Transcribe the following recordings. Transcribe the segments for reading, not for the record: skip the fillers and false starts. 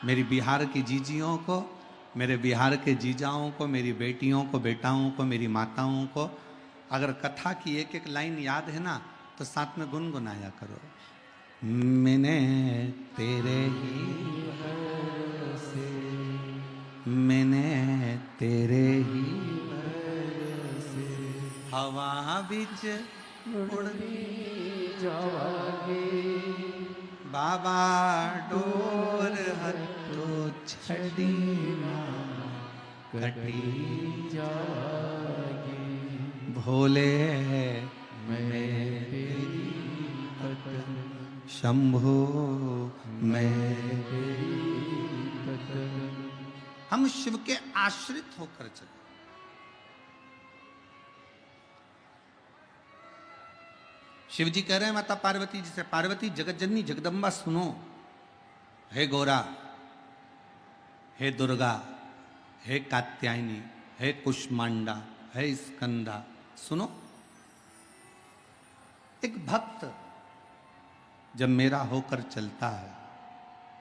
मेरी बिहार की जीजियों को, मेरे बिहार के जीजाओं को, मेरी बेटियों को, बेटाओं को, मेरी माताओं को, अगर कथा की एक एक लाइन याद है ना तो साथ में गुनगुनाया करो। मैंने तेरे ही भरोसे, मैंने तेरे ही भरोसे हवा बिच उड़ती जावागे, बाबा डोर हतो छड़ी कटी जावागे, भोले मैं तेरी भक्त, शंभो मैं तेरी भक्त। हम शिव के आश्रित होकर चले। शिव जी कह रहे हैं माता पार्वती जी से, पार्वती जगत जननी जगदम्बा सुनो, हे गौरा, हे दुर्गा, हे कात्यायनी, हे कुष्मांडा, हे स्कंदा, सुनो। एक भक्त जब मेरा होकर चलता है,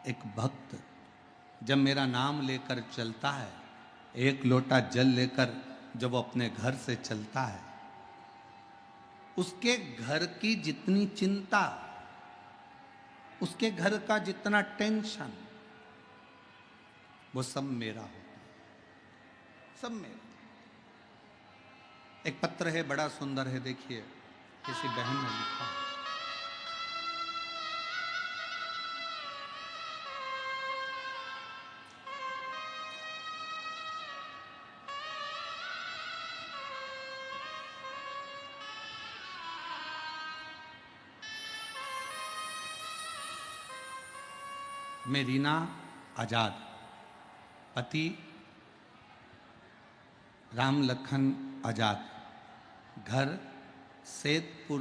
एक भक्त जब मेरा नाम लेकर चलता है, एक लोटा जल लेकर जब वो अपने घर से चलता है, उसके घर की जितनी चिंता, उसके घर का जितना टेंशन, वो सब मेरा होता है, सब मेरा। एक पत्र है, बड़ा सुंदर है, देखिए, किसी बहन ने लिखा है। मैं रीना आजाद, पति राम लखन आजाद, घर सैदपुर,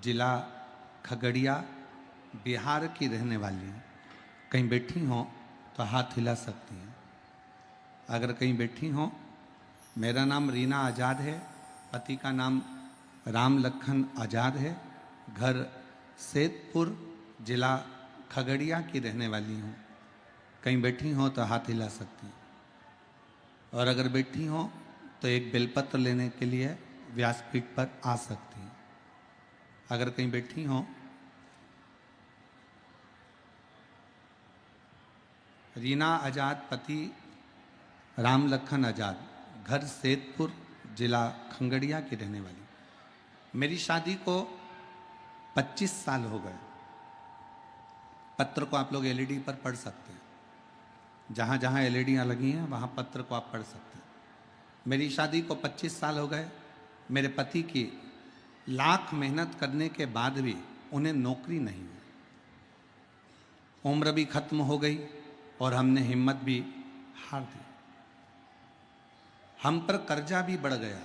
जिला खगड़िया, बिहार की रहने वाली हूँ। कहीं बैठी हो तो हाथ हिला सकती हैं। अगर कहीं बैठी हो, मेरा नाम रीना आजाद है, पति का नाम राम लखन आजाद है, घर सैदपुर, जिला खगड़िया की रहने वाली हूँ। कहीं बैठी हो तो हाथ हिला सकती हैं। और अगर बैठी हो तो एक बेलपत्र लेने के लिए व्यासपीठ पर आ सकती हैं। अगर कहीं बैठी हो, रीना आजाद, पति राम लखन आजाद, घर सैदपुर, जिला खगड़िया की रहने वाली। मेरी शादी को 25 साल हो गए। पत्र को आप लोग एलईडी पर पढ़ सकते हैं, जहाँ जहाँ एलईडियाँ लगी हैं वहाँ पत्र को आप पढ़ सकते हैं। मेरी शादी को 25 साल हो गए। मेरे पति की लाख मेहनत करने के बाद भी उन्हें नौकरी नहीं हुई। उम्र भी खत्म हो गई और हमने हिम्मत भी हार दी। हम पर कर्जा भी बढ़ गया।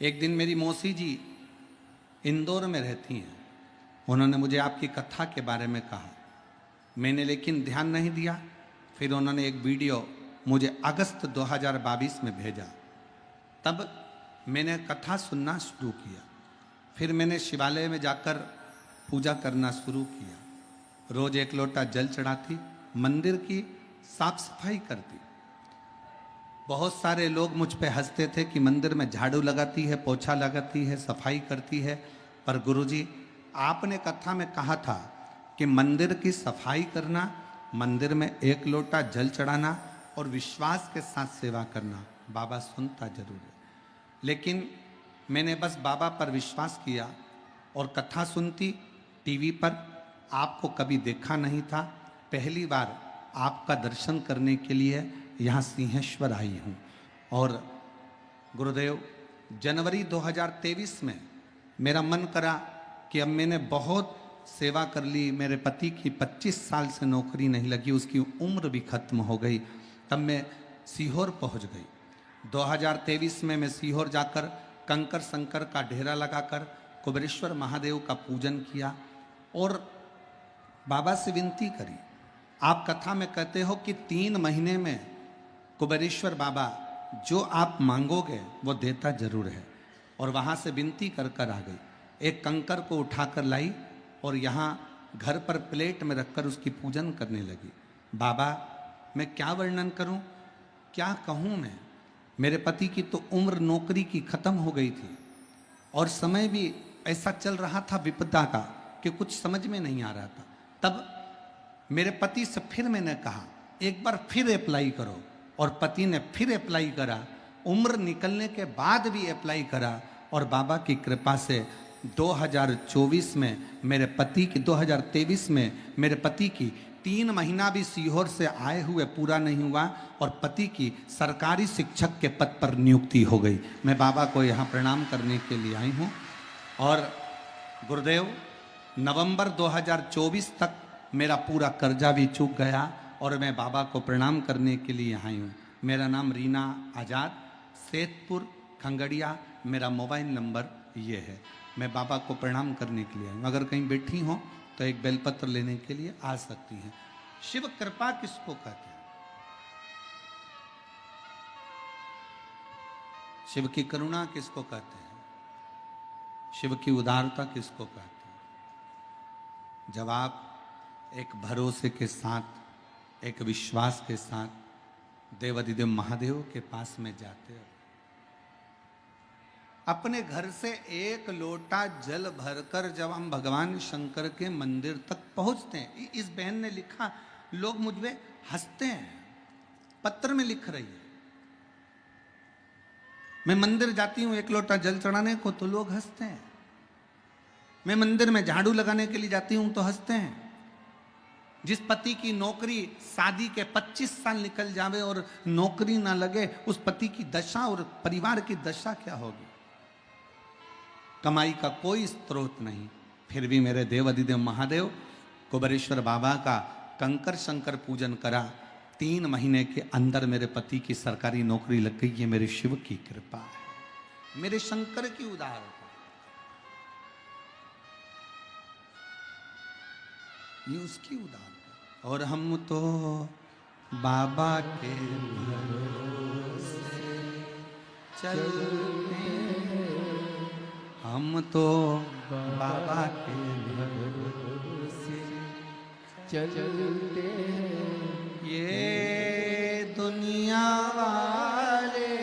एक दिन मेरी मौसी जी इंदौर में रहती हैं, उन्होंने मुझे आपकी कथा के बारे में कहा। मैंने लेकिन ध्यान नहीं दिया। फिर उन्होंने एक वीडियो मुझे अगस्त 2022 में भेजा। तब मैंने कथा सुनना शुरू किया। फिर मैंने शिवालय में जाकर पूजा करना शुरू किया। रोज एक लोटा जल चढ़ाती, मंदिर की साफ सफाई करती। बहुत सारे लोग मुझ पे हंसते थे कि मंदिर में झाड़ू लगाती है, पोछा लगाती है, सफाई करती है। पर गुरुजी, आपने कथा में कहा था कि मंदिर की सफाई करना, मंदिर में एक लोटा जल चढ़ाना और विश्वास के साथ सेवा करना, बाबा सुनता जरूर है। लेकिन मैंने बस बाबा पर विश्वास किया और कथा सुनती। टीवी पर आपको कभी देखा नहीं था, पहली बार आपका दर्शन करने के लिए यहाँ सिंहेश्वर आई हूँ। और गुरुदेव, जनवरी 2023 में मेरा मन करा कि अब मैंने बहुत सेवा कर ली, मेरे पति की 25 साल से नौकरी नहीं लगी, उसकी उम्र भी खत्म हो गई। तब मैं सीहोर पहुंच गई। 2023 में मैं सीहोर जाकर कंकर शंकर का डेरा लगाकर कुबेरेश्वर महादेव का पूजन किया और बाबा से विनती करी। आप कथा में कहते हो कि 3 महीने में कुबेरेश्वर बाबा जो आप मांगोगे वो देता जरूर है। और वहाँ से विनती कर कर आ गई। एक कंकर को उठाकर लाई और यहाँ घर पर प्लेट में रखकर उसकी पूजन करने लगी। बाबा, मैं क्या वर्णन करूं, क्या कहूं मैं। मेरे पति की तो उम्र नौकरी की खत्म हो गई थी और समय भी ऐसा चल रहा था विपदा का कि कुछ समझ में नहीं आ रहा था। तब मेरे पति से फिर मैंने कहा एक बार फिर अप्लाई करो, और पति ने फिर अप्लाई करा। उम्र निकलने के बाद भी अप्लाई करा और बाबा की कृपा से 2024 में मेरे पति की 2023 में मेरे पति की 3 महीना भी सीहोर से आए हुए पूरा नहीं हुआ और पति की सरकारी शिक्षक के पद पर नियुक्ति हो गई। मैं बाबा को यहाँ प्रणाम करने के लिए आई हूँ। और गुरुदेव, नवंबर 2024 तक मेरा पूरा कर्जा भी चूक गया और मैं बाबा को प्रणाम करने के लिए आई हूँ। मेरा नाम रीना आज़ाद, सेतपुर खंगड़िया, मेरा मोबाइल नंबर ये है। मैं बाबा को प्रणाम करने के लिए आई हूँ। अगर कहीं बैठी हो तो एक बेलपत्र लेने के लिए आ सकती हैं। शिव कृपा किसको कहते हैं? शिव की करुणा किसको कहते हैं? शिव की उदारता किसको कहते हैं? जब आप एक भरोसे के साथ, एक विश्वास के साथ देवाधिदेव महादेव के पास में जाते हो, अपने घर से एक लोटा जल भरकर जब हम भगवान शंकर के मंदिर तक पहुंचते हैं, इस बहन ने लिखा, लोग मुझ पे हंसते हैं, पत्र में लिख रही है, मैं मंदिर जाती हूं एक लोटा जल चढ़ाने को तो लोग हंसते हैं, मैं मंदिर में झाड़ू लगाने के लिए जाती हूं तो हंसते हैं। जिस पति की नौकरी शादी के 25 साल निकल जावे और नौकरी ना लगे, उस पति की दशा और परिवार की दशा क्या होगी? कमाई का कोई स्रोत नहीं, फिर भी मेरे देव अधिदेव महादेव कुबेरेश्वर बाबा का कंकर शंकर पूजन करा। 3 महीने के अंदर मेरे पति की सरकारी नौकरी लग गई। ये मेरे शिव की कृपा है, मेरे शंकर की उदारता, ये उसकी उदारता। और हम तो बाबा के भरोसे चलते, हम तो बाबा के भरोसे चलते, ये दुनिया वाले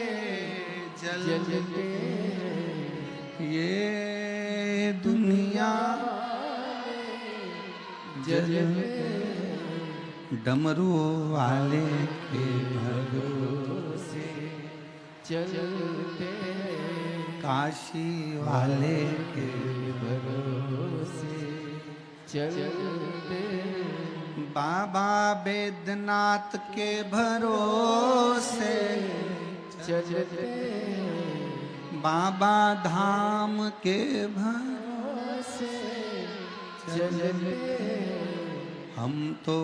जलते, ये दुनिया जलते, डमरू वाले के भरोसे चलते, काशी वाले के भरोसे चलते, बाबा बैद्यनाथ के भरोसे चलते, बाबा धाम के भरोसे चलते, हम तो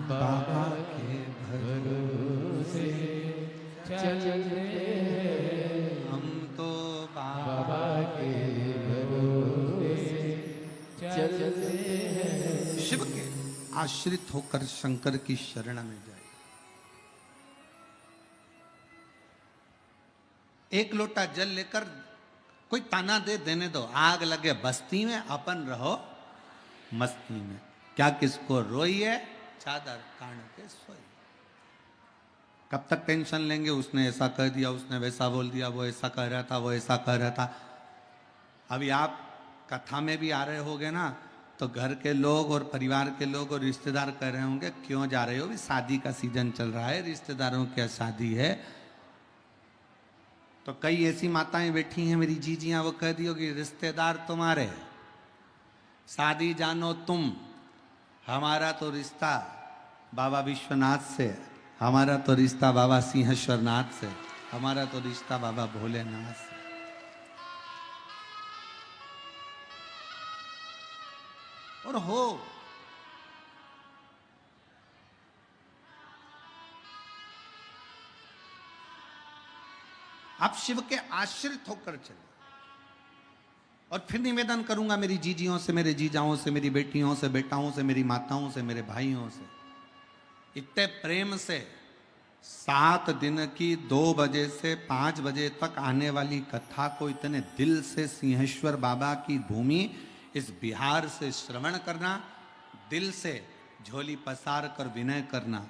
बाबा के भरोसे चलते, हम तो बाबा के भरोसे चलते। शिव के आश्रित होकर शंकर की शरण में जाए। एक लोटा जल लेकर कोई ताना दे देने दो, आग लगे बस्ती में, अपन रहो मस्ती में। क्या किसको रोइए, चादर तान के सोइए। कब तक टेंशन लेंगे, उसने ऐसा कह दिया, उसने वैसा बोल दिया, वो ऐसा कह रहा था, वो ऐसा कह रहा था। अभी आप कथा में भी आ रहे होगे ना, तो घर के लोग और परिवार के लोग और रिश्तेदार कह रहे होंगे क्यों जा रहे हो, भी शादी का सीजन चल रहा है, रिश्तेदारों की शादी है। तो कई ऐसी माताएं बैठी हैं मेरी जीजियां, वो कह दी होगी रिश्तेदार तुम्हारे, शादी जानो तुम, हमारा तो रिश्ता बाबा विश्वनाथ से, हमारा तो रिश्ता बाबा सिंहेश्वरनाथ से, हमारा तो रिश्ता बाबा भोलेनाथ से। और हो आप शिव के आश्रित होकर चले। और फिर निवेदन करूंगा मेरी जीजियों से, मेरे जीजाओं से, मेरी बेटियों से, बेटाओं से, मेरी माताओं से, मेरे भाइयों से, इतने प्रेम से 7 दिन की 2 बजे से 5 बजे तक आने वाली कथा को इतने दिल से सिंहेश्वर बाबा की भूमि इस बिहार से श्रवण करना, दिल से झोली पसार कर विनय करना।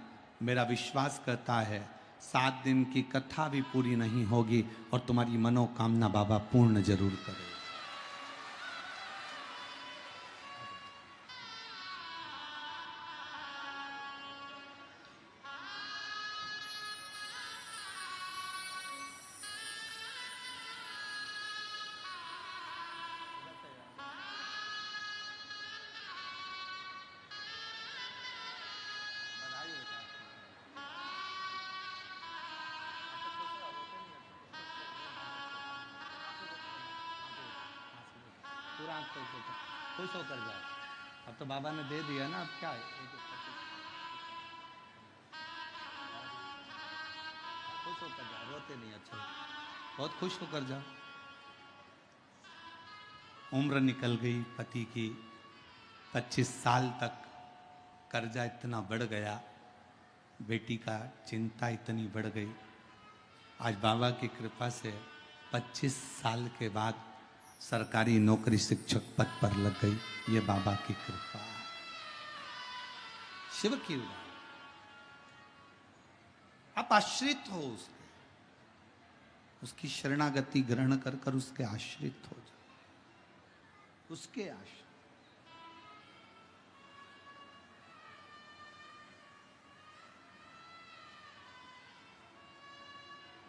मेरा विश्वास करता है 7 दिन की कथा भी पूरी नहीं होगी और तुम्हारी मनोकामना बाबा पूर्ण जरूर करे। पूरा खुश होकर जाओ। अब तो बाबा ने दे दिया ना, अब क्या है? खुश होकर जाओ, रोते नहीं। अच्छा, बहुत खुश होकर जाओ। उम्र निकल गई पति की, 25 साल तक कर्जा इतना बढ़ गया, बेटी का चिंता इतनी बढ़ गई। आज बाबा की कृपा से 25 साल के बाद सरकारी नौकरी शिक्षक पद पर लग गई। ये बाबा की कृपा, शिव की उदाहरण। आप आश्रित हो उसके, उसकी शरणागति ग्रहण कर कर उसके आश्रित हो जाओ, उसके आश्रित।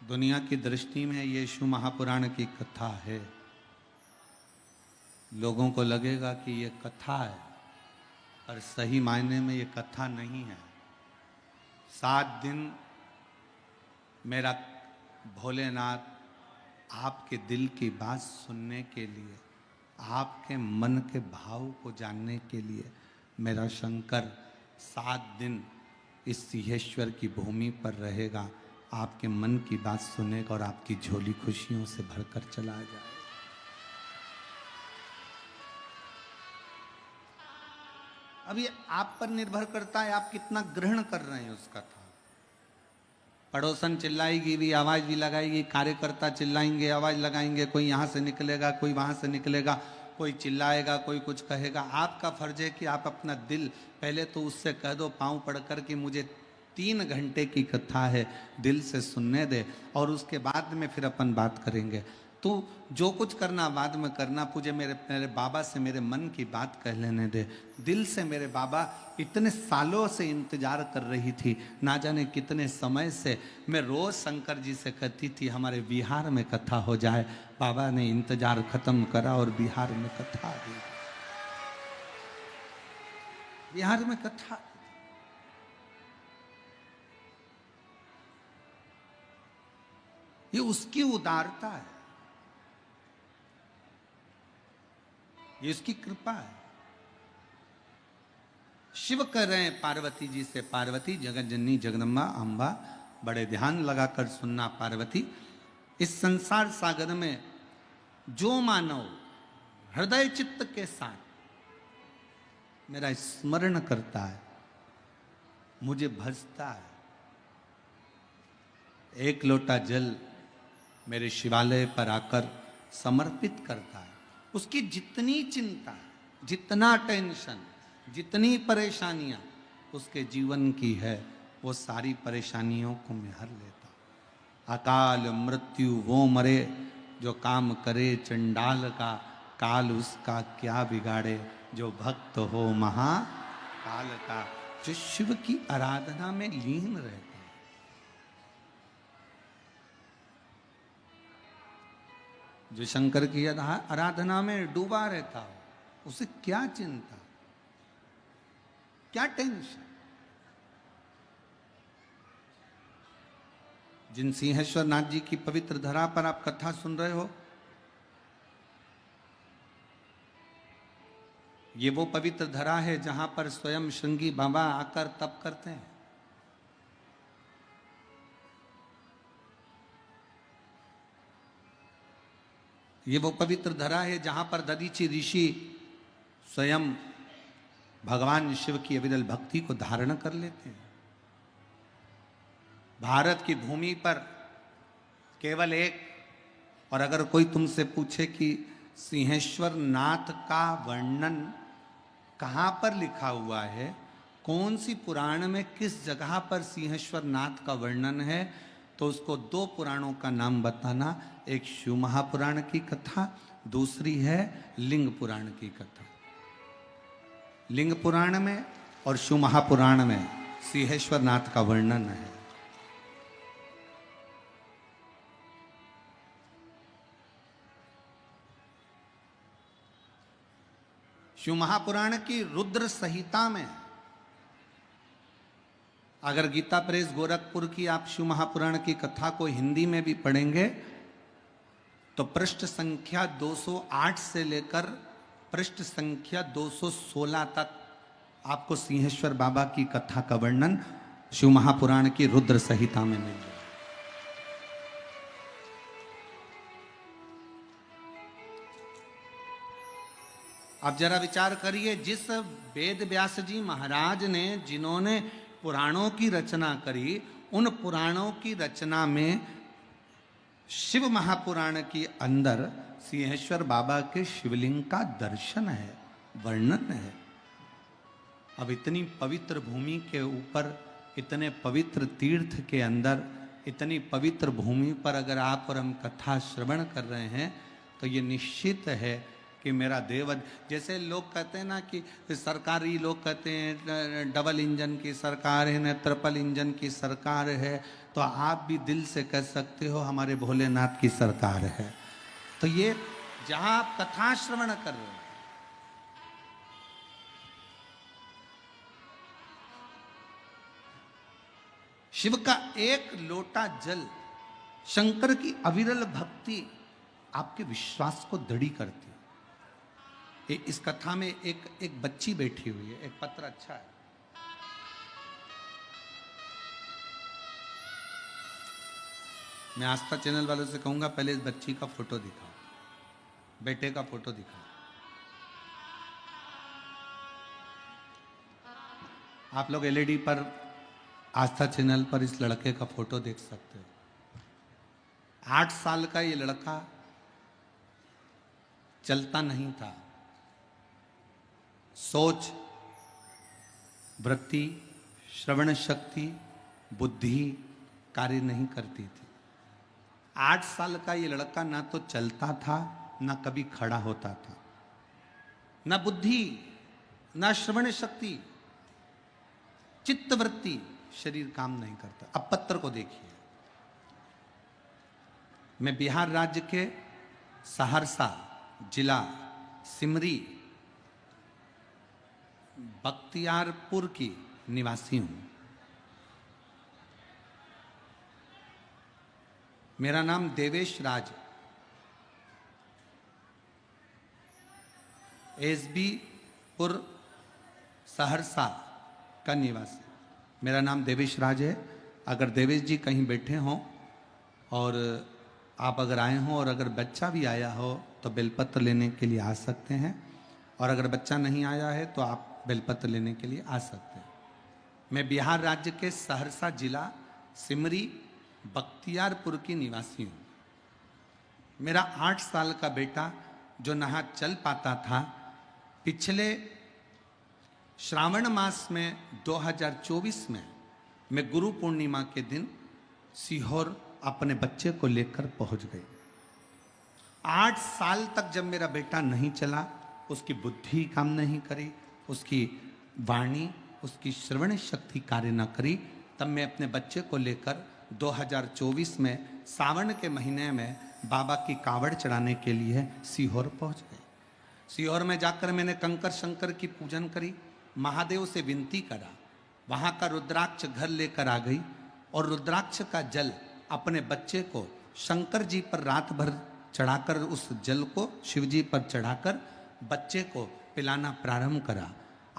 दुनिया की दृष्टि में यीशु महापुराण की कथा है। लोगों को लगेगा कि ये कथा है, पर सही मायने में ये कथा नहीं है। 7 दिन मेरा भोलेनाथ आपके दिल की बात सुनने के लिए, आपके मन के भाव को जानने के लिए मेरा शंकर 7 दिन इस सिंहेश्वर की भूमि पर रहेगा, आपके मन की बात सुनेगा और आपकी झोली खुशियों से भरकर चला जाए। अब ये आप पर निर्भर करता है, आप कितना ग्रहण कर रहे हैं उस कथा। पड़ोसन चिल्लाएगी भी, आवाज भी लगाएगी, कार्यकर्ता चिल्लाएंगे, आवाज लगाएंगे, कोई यहाँ से निकलेगा, कोई वहां से निकलेगा, कोई चिल्लाएगा, कोई कुछ कहेगा। आपका फर्ज है कि आप अपना दिल पहले तो उससे कह दो, पांव पड़कर कि मुझे 3 घंटे की कथा है, दिल से सुनने दे, और उसके बाद में फिर अपन बात करेंगे। तो जो कुछ करना बाद में करना, मुझे मेरे बाबा से मेरे मन की बात कह लेने दे। दिल से मेरे बाबा इतने सालों से इंतजार कर रही थी, ना जाने कितने समय से मैं रोज शंकर जी से कहती थी हमारे बिहार में कथा हो जाए। बाबा ने इंतजार खत्म करा और बिहार में कथा दी। बिहार में कथा, ये उसकी उदारता है, ये इसकी कृपा है। शिव कह रहे हैं पार्वती जी से, पार्वती जगत जननी जगदम्बा अम्बा, बड़े ध्यान लगाकर सुनना पार्वती। इस संसार सागर में जो मानव हृदय चित्त के साथ मेरा स्मरण करता है, मुझे भजता है, एक लोटा जल मेरे शिवालय पर आकर समर्पित करता है, उसकी जितनी चिंता, जितना टेंशन, जितनी परेशानियां उसके जीवन की है, वो सारी परेशानियों को मैं हर लेता। अकाल मृत्यु वो मरे जो काम करे चंडाल का, काल उसका क्या बिगाड़े जो भक्त हो महाकाल का। जो शिव की आराधना में लीन रहता है, जो शंकर की आराधना में डूबा रहता हो, उसे क्या चिंता, क्या टेंशन। जिन सिंहेश्वर नाथ जी की पवित्र धरा पर आप कथा सुन रहे हो, ये वो पवित्र धरा है जहां पर स्वयं श्रृंगी बाबा आकर तप करते हैं। ये वो पवित्र धरा है जहां पर दधीचि ऋषि स्वयं भगवान शिव की अविरल भक्ति को धारण कर लेते हैं। भारत की भूमि पर केवल एक, और अगर कोई तुमसे पूछे कि सिंहेश्वर नाथ का वर्णन कहाँ पर लिखा हुआ है, कौन सी पुराण में किस जगह पर सिंहेश्वर नाथ का वर्णन है, तो उसको दो पुराणों का नाम बताना। एक शिव महापुराण की कथा, दूसरी है लिंग पुराण की कथा। लिंग पुराण में और शिव महापुराण में सिंहेश्वर नाथ का वर्णन है। शिव महापुराण की रुद्र संहिता में, अगर गीता प्रेस गोरखपुर की आप शिव महापुराण की कथा को हिंदी में भी पढ़ेंगे तो पृष्ठ संख्या 208 से लेकर पृष्ठ संख्या 216 तक आपको सिंहेश्वर बाबा की कथा का वर्णन शिव महापुराण की रुद्र संहिता में मिल जाए। अब जरा विचार करिए, जिस वेद व्यास जी महाराज ने, जिन्होंने पुराणों की रचना करी, उन पुराणों की रचना में शिव महापुराण के अंदर सिंहेश्वर बाबा के शिवलिंग का दर्शन है, वर्णन है। अब इतनी पवित्र भूमि के ऊपर, इतने पवित्र तीर्थ के अंदर, इतनी पवित्र भूमि पर अगर आप और हम कथा श्रवण कर रहे हैं तो ये निश्चित है कि मेरा देव, जैसे लोग कहते हैं ना कि सरकारी लोग कहते हैं डबल इंजन की सरकार है न ट्रिपल इंजन की सरकार है, तो आप भी दिल से कह सकते हो हमारे भोलेनाथ की सरकार है। तो ये जहां आप कथा श्रवण कर रहे हैं, शिव का एक लोटा जल, शंकर की अविरल भक्ति आपके विश्वास को दृढ़ करती है। इस कथा में एक बच्ची बैठी हुई है, एक पत्र अच्छा है, मैं आस्था चैनल वालों से कहूंगा पहले इस बच्ची का फोटो दिखाओ, बेटे का फोटो दिखाओ। आप लोग एलईडी पर आस्था चैनल पर इस लड़के का फोटो देख सकते हो। 8 साल का ये लड़का चलता नहीं था, सोच, वृत्ति, श्रवण शक्ति, बुद्धि कार्य नहीं करती थी। 8 साल का ये लड़का ना तो चलता था, ना कभी खड़ा होता था, ना बुद्धि, ना श्रवण शक्ति, चित्तवृत्ति, शरीर काम नहीं करता। अब पत्र को देखिए, मैं बिहार राज्य के सहरसा जिला सिमरी बख्तियारपुर की निवासी हूं। मेरा नाम देवेश राज, एसबी पुर सहरसा का निवासी। मेरा नाम देवेश राज है। अगर देवेश जी कहीं बैठे हों और आप अगर आए हों और अगर बच्चा भी आया हो तो बेलपत्र लेने के लिए आ सकते हैं, और अगर बच्चा नहीं आया है तो आप बेलपत्र लेने के लिए आ सकते हैं। मैं बिहार राज्य के सहरसा जिला सिमरी बख्तियारपुर की निवासी हूँ। मेरा 8 साल का बेटा जो ना चल पाता था, पिछले श्रावण मास में 2024 में मैं गुरु पूर्णिमा के दिन सीहोर अपने बच्चे को लेकर पहुंच गई। 8 साल तक जब मेरा बेटा नहीं चला, उसकी बुद्धि काम नहीं करी, उसकी वाणी, उसकी श्रवण शक्ति कार्य न करी, तब मैं अपने बच्चे को लेकर 2024 में सावन के महीने में बाबा की कावड़ चढ़ाने के लिए सीहोर पहुंच गए। सीहोर में जाकर मैंने कंकर शंकर की पूजन करी, महादेव से विनती करा, वहाँ का रुद्राक्ष घर लेकर आ गई और रुद्राक्ष का जल अपने बच्चे को शंकर जी पर रात भर चढ़ाकर, उस जल को शिव जी पर चढ़ाकर बच्चे को पिलाना प्रारंभ करा।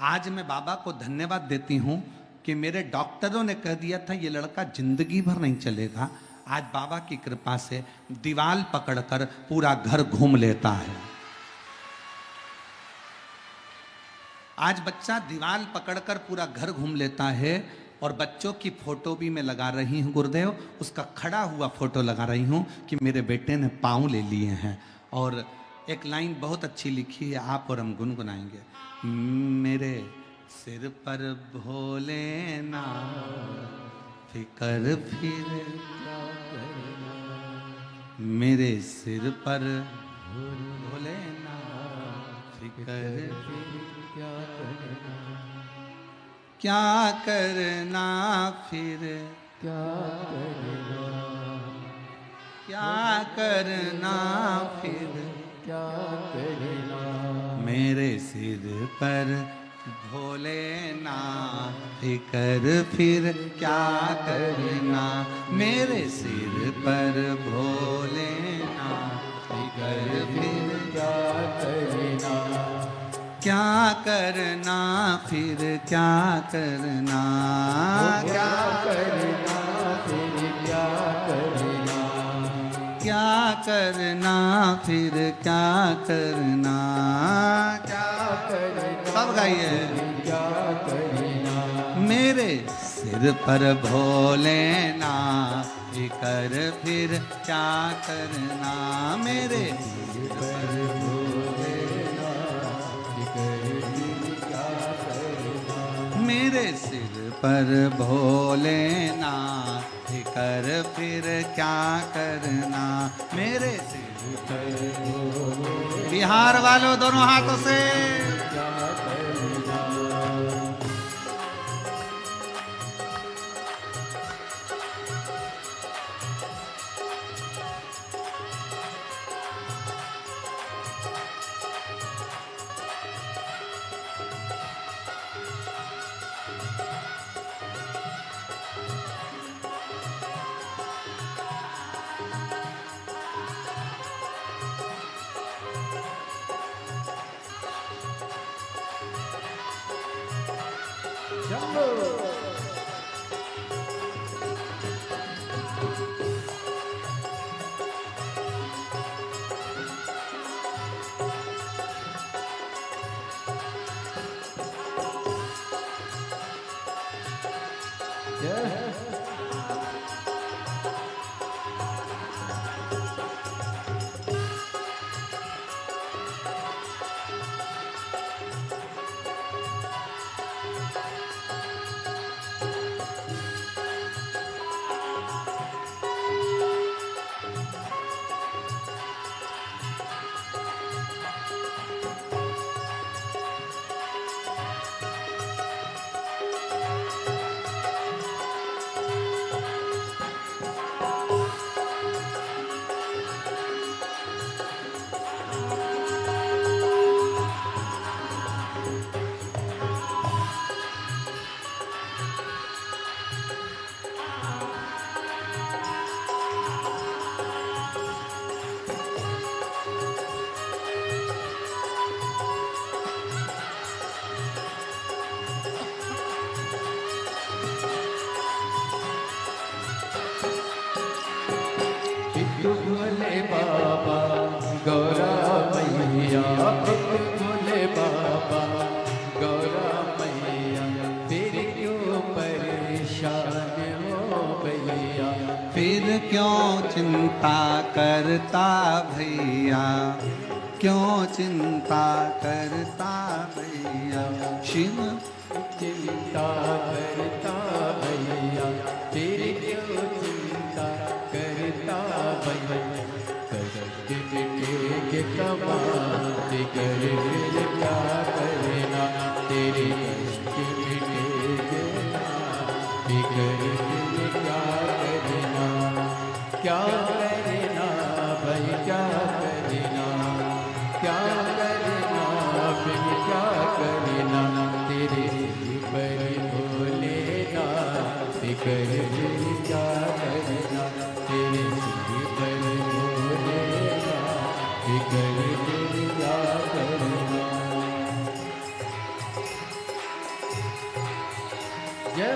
आज मैं बाबा को धन्यवाद देती हूँ कि मेरे डॉक्टरों ने कह दिया था ये लड़का जिंदगी भर नहीं चलेगा, आज बाबा की कृपा से दीवाल पकड़कर पूरा घर घूम लेता है। आज बच्चा दीवाल पकड़कर पूरा घर घूम लेता है। और बच्चों की फोटो भी मैं लगा रही हूँ गुरुदेव, उसका खड़ा हुआ फोटो लगा रही हूँ कि मेरे बेटे ने पाँव ले लिए हैं। और एक लाइन बहुत अच्छी लिखी है, आप और हम गुनगुनाएंगे। मेरे सिर पर भोलेना फिकर फिर, मेरे सिर पर भोलेना फिकर फिर, क्या करना फिर, क्या करना फिर, मेरे सिर पर भोलेना फिकर फिर, क्या करना, मेरे सिर पर भोलेना फिकर फिर, क्या करना, क्या करना फिर, क्या करना, क्या करना फिर, क्या करना, क्या करना फिर, क्या करना, क्या करना, सब गाइए, क्या करना, मेरे सिर पर भोलेना फिकर फिर, क्या करना, मेरे सिर पर भोलेना फिकर फिर, क्या करना, मेरे सिर पर भोलेना फिकर फिर, क्या करना, मेरे सिर पर भोलेना। बिहार वालों दोनों हाथों से क्या करना, भोले बाबा गौरा मैया, भोले बाबा गौरा मैया, फिर क्यों परेशान हो भैया, फिर क्यों चिंता करता भैया, क्यों चिंता करता भैया, शिव चिंता करता भैया, फिर क्यों चिंता करता भैया, कष्ट मिटेगे कमाते कर फिर क्या करना, तेरे कष्ट मिटेगे फिकर फिर क्या करना, क्या करना भाई क्या करना, क्या करना फिर क्या करना, तेरे पर भोलेना फिकर फिर क्या करना, तेरे पर भोलेना फिकर फिर क्या करना। जय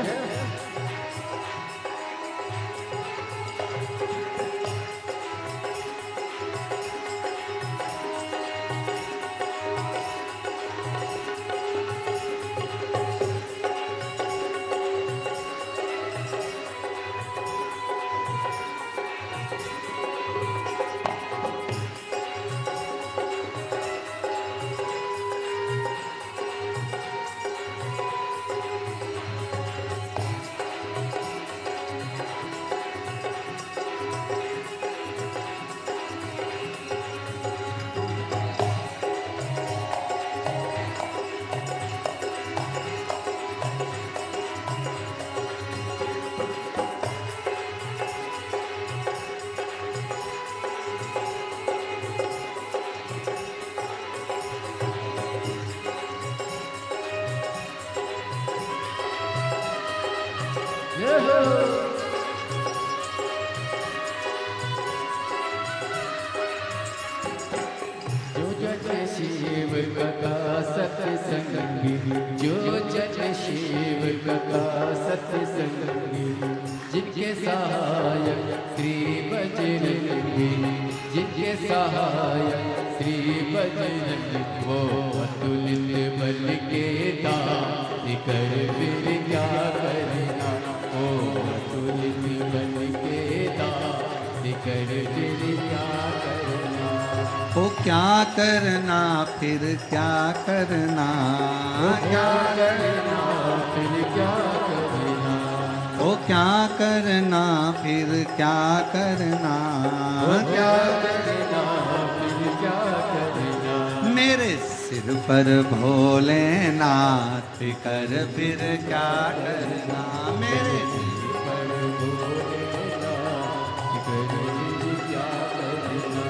हो। जो जन शिव का सत्संगी, जो जन शिव का सत्संगी, जिनके सहायक श्री बजरंगी, जिनके सहायक श्री बजरंगी, वो अतुलित बल के दान कर फिर क्या करना, वो अतुलित बल के दान कर फिर क्या करना। ओ क्या करना फिर क्या करना, क्या करना फिर क्या करना, ओ क्या करना फिर क्या करना, क्या करना फिर क्या करना। मेरे सिर पर भोलेनाथ कर फिर क्या करना, मेरे सिर पर भोलेनाथ कर फिर क्या करना।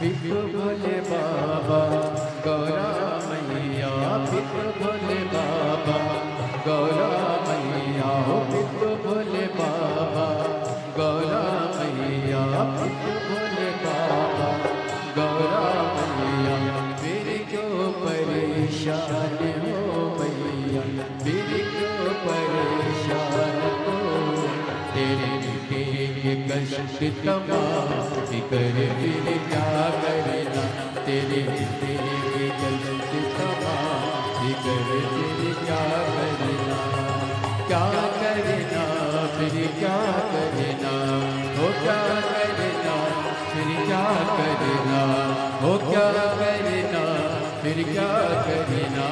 पितृ भोले बाबा गौरा मैया, पितृ भोले बाबा गौरा मैया, हो पितृ भोले बाबा गौरा मैया, पितृ भोले बाबा गौरा मैया। मेरे क्यों परेशान हो मैया, मेरे क्यों परेशान हो, तेरे के कष्ट तमाम कर फिर क्या करना, तेरे के कष्ट तमाम कर फिर क्या करना। क्या करना फिर क्या करना, हो क्या करना फिर क्या करना, हो क्या करना फिर क्या करना,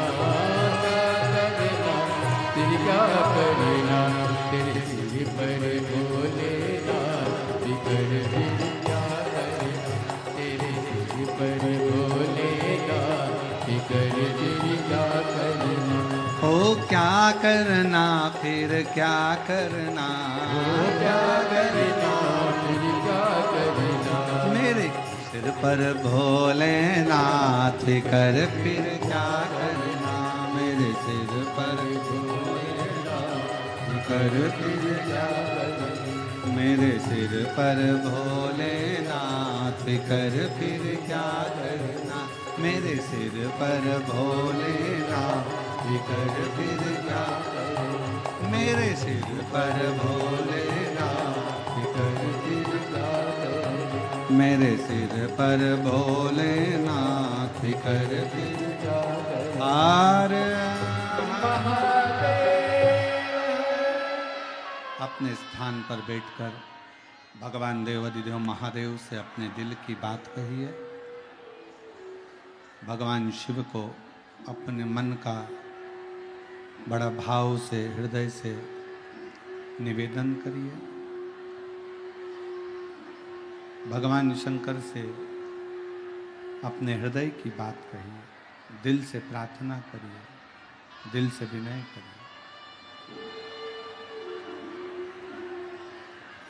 क्या करना फिर क्या करना। तेरे सिर पर भोलेनाथ कर फिर क्या करना, तेरे सिर पर भोलेनाथ कर फिर क्या करना। ओ क्या करना फिर क्या करना, हो क्या करना फिर क्या करना। मेरे सिर पर भोलेनाथ कर फिर क्या करना, मेरे सिर पर भोलेनाथ कर फिर क्या करना, मेरे सिर पर भोलेनाथ कर फिर क्या करना, मेरे सिर पर भोलेनाथ कर फिर क्या करना, मेरे सिर पर भोलेनाथ कर फिर क्या करना, मेरे सिर पर भोलेनाथ कर फिर क्या करना। हर अपने स्थान पर बैठकर भगवान देवाधिदेव महादेव से अपने दिल की बात कहिए। भगवान शिव को अपने मन का बड़ा भाव से हृदय से निवेदन करिए। भगवान शंकर से अपने हृदय की बात कहिए। दिल से प्रार्थना करिए, दिल से विनय करिए।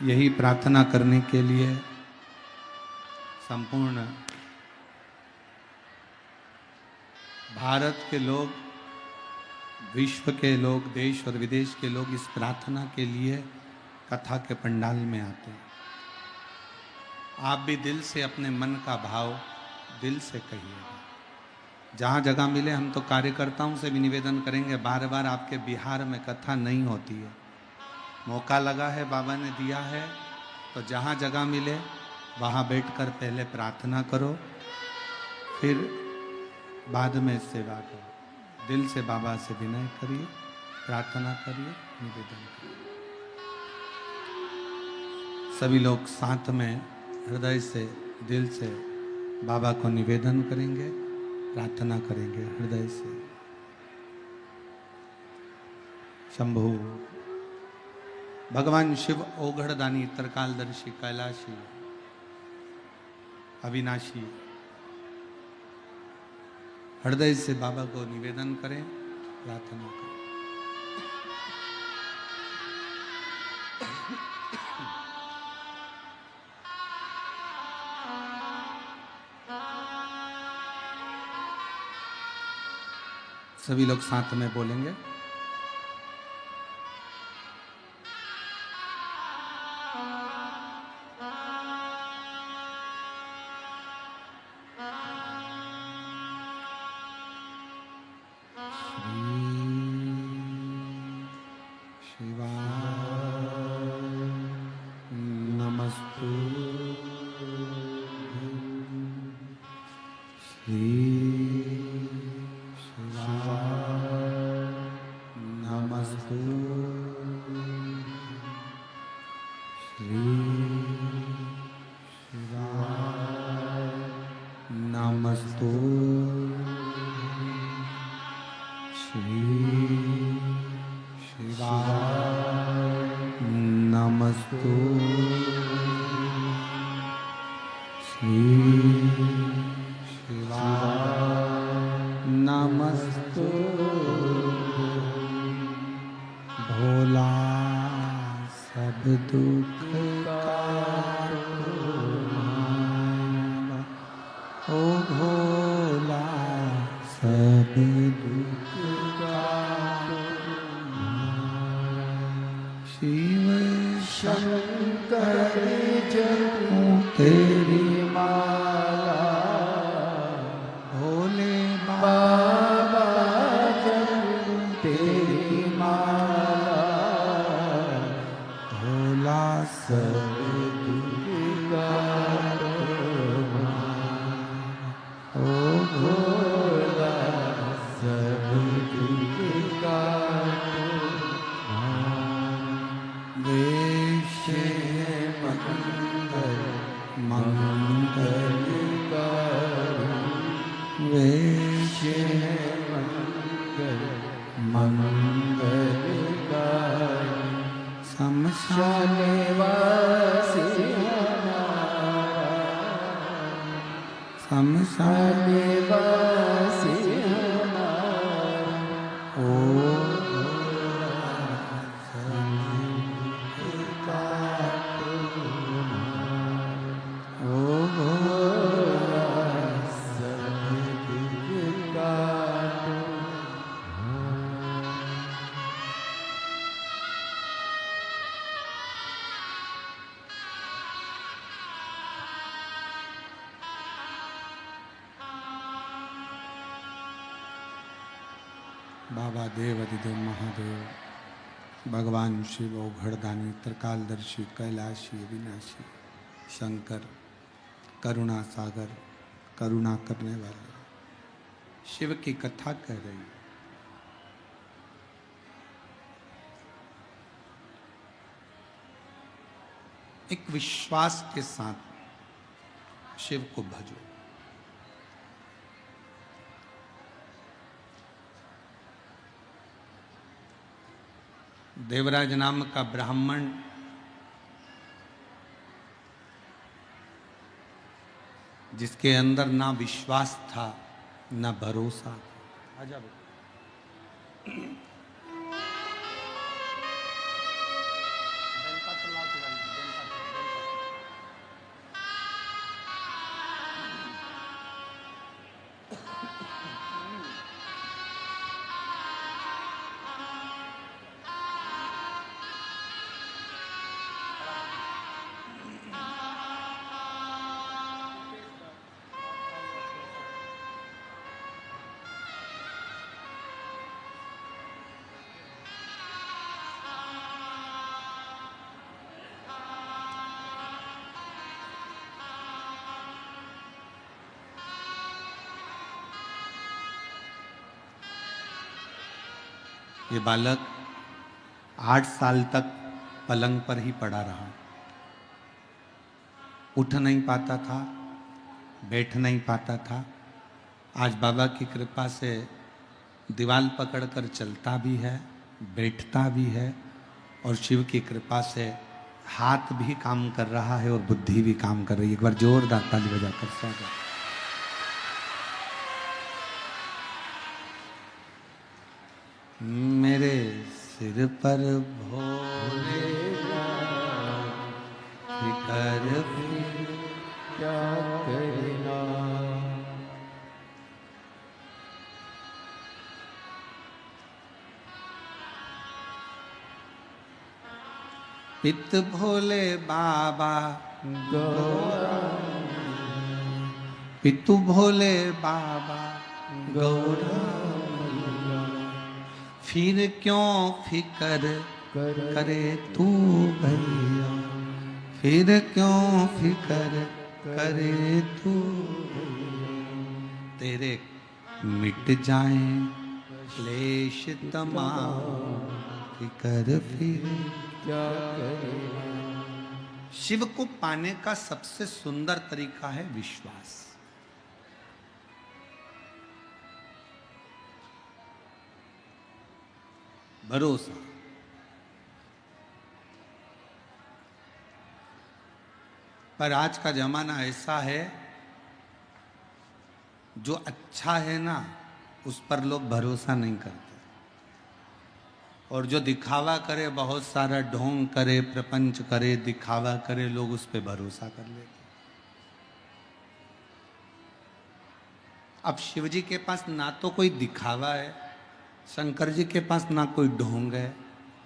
यही प्रार्थना करने के लिए संपूर्ण भारत के लोग, विश्व के लोग, देश और विदेश के लोग इस प्रार्थना के लिए कथा के पंडाल में आते हैं। आप भी दिल से अपने मन का भाव दिल से कहिएगा। जहाँ जगह मिले, हम तो कार्यकर्ताओं से भी निवेदन करेंगे, बार बार आपके बिहार में कथा नहीं होती है, मौका लगा है, बाबा ने दिया है, तो जहाँ जगह मिले वहाँ बैठकर पहले प्रार्थना करो, फिर बाद में सेवा करो। दिल से बाबा से विनय करिए, प्रार्थना करिए, निवेदन करिए। सभी लोग साथ में हृदय से, दिल से बाबा को निवेदन करेंगे, प्रार्थना करेंगे हृदय से। शंभु भगवान शिव ओघड़दानी, त्रिकालदर्शी, कैलाशी, अविनाशी, हृदय से बाबा को निवेदन करें, प्रार्थना करें। सभी लोग साथ में बोलेंगे। बाबा देव अधिदेव महादेव, भगवान शिव ओघड़दानी, त्रिकालदर्शी, कैलाशी, अविनाशी, शंकर, करुणा सागर, करुणा करने वाले, शिव की कथा कह रही। एक विश्वास के साथ शिव को भजो। देवराज नाम का ब्राह्मण जिसके अंदर ना विश्वास था न भरोसा। आजा ये बालक 8 साल तक पलंग पर ही पड़ा रहा, उठ नहीं पाता था, बैठ नहीं पाता था। आज बाबा की कृपा से दीवार पकड़कर चलता भी है, बैठता भी है, और शिव की कृपा से हाथ भी काम कर रहा है और बुद्धि भी काम कर रही है। एक बार जोरदार ताली बजाकर स्वागत। मेरे सिर पर भोले फिकर फिर क्या करना। पित भोले बाबा गौरा पितु भोले बाबा गौरा, फिर क्यों फिकर करे तू भैया, फिर क्यों फिकर करे तू, तेरे मिट जाए क्लेश तमाम, फिकर फिर क्या करना। शिव को पाने का सबसे सुंदर तरीका है विश्वास। भरोसा। पर आज का जमाना ऐसा है, जो अच्छा है ना उस पर लोग भरोसा नहीं करते, और जो दिखावा करे, बहुत सारा ढोंग करे, प्रपंच करे, दिखावा करे, लोग उस पर भरोसा कर लेते। अब शिव जी के पास ना तो कोई दिखावा है, शंकर जी के पास ना कोई ढोंग है,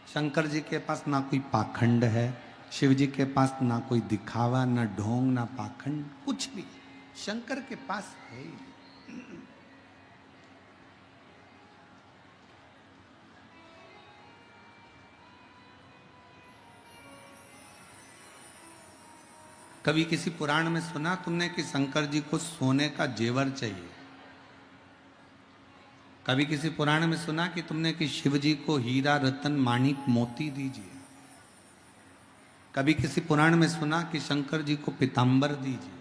शंकर जी के पास ना कोई पाखंड है, शिव जी के पास ना कोई दिखावा, ना ढोंग, ना पाखंड, कुछ भी शंकर के पास है ही। कभी किसी पुराण में सुना तुमने कि शंकर जी को सोने का जेवर चाहिए? कभी किसी पुराण में सुना कि तुमने कि शिव जी को हीरा रतन माणिक मोती दीजिए? कभी किसी पुराण में सुना कि शंकर जी को पीतांबर दीजिए?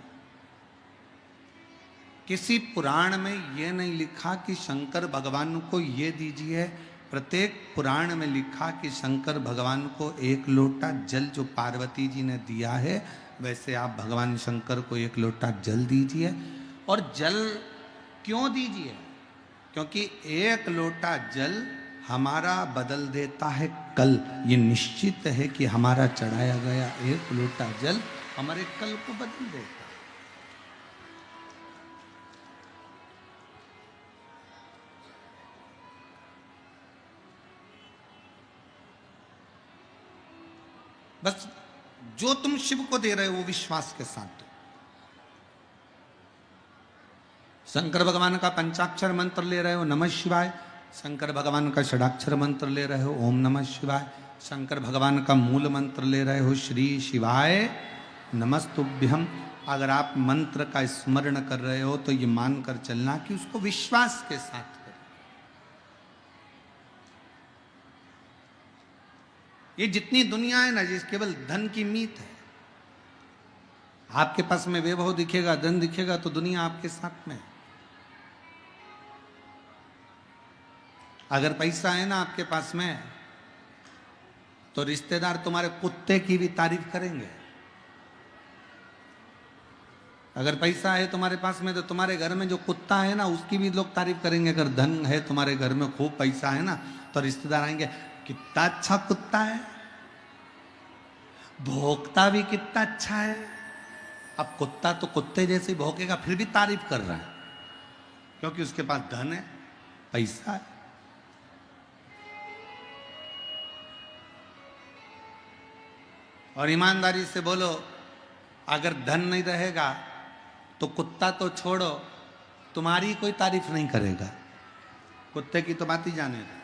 किसी पुराण में यह नहीं लिखा कि शंकर भगवान को ये दीजिए। प्रत्येक पुराण में लिखा कि शंकर भगवान को 1 लोटा जल जो पार्वती जी ने दिया है, वैसे आप भगवान शंकर को 1 लोटा जल दीजिए। और जल क्यों दीजिए? क्योंकि 1 लोटा जल हमारा बदल देता है कल। ये निश्चित है कि हमारा चढ़ाया गया 1 लोटा जल हमारे कल को बदल देता है। बस जो तुम शिव को दे रहे हो वो विश्वास के साथ दो। शंकर भगवान का पंचाक्षर मंत्र ले रहे हो, नमः शिवाय। शंकर भगवान का षडाक्षर मंत्र ले रहे हो, ओम नमः शिवाय। शंकर भगवान का मूल मंत्र ले रहे हो, श्री शिवाय नमस्तुभ्यम। अगर आप मंत्र का स्मरण कर रहे हो तो ये मानकर चलना कि उसको विश्वास के साथ करो। ये जितनी दुनिया है ना, ये केवल धन की मीत है। आपके पास में वैभव दिखेगा, धन दिखेगा, तो दुनिया आपके साथ में है। अगर पैसा है ना आपके पास में, तो रिश्तेदार तुम्हारे कुत्ते की भी तारीफ करेंगे। अगर पैसा है तुम्हारे पास में तो तुम्हारे घर में जो कुत्ता है ना उसकी भी लोग तारीफ करेंगे। अगर धन है तुम्हारे घर में, खूब पैसा है ना, तो रिश्तेदार आएंगे, कितना अच्छा कुत्ता है, भौंकता भी कितना अच्छा है। अब कुत्ता तो कुत्ते जैसे ही भौंकेगा, फिर भी तारीफ कर रहा है, क्योंकि उसके पास धन है, पैसा है। और ईमानदारी से बोलो, अगर धन नहीं रहेगा तो कुत्ता तो छोड़ो, तुम्हारी कोई तारीफ नहीं करेगा। कुत्ते की तो बात ही जाने दो।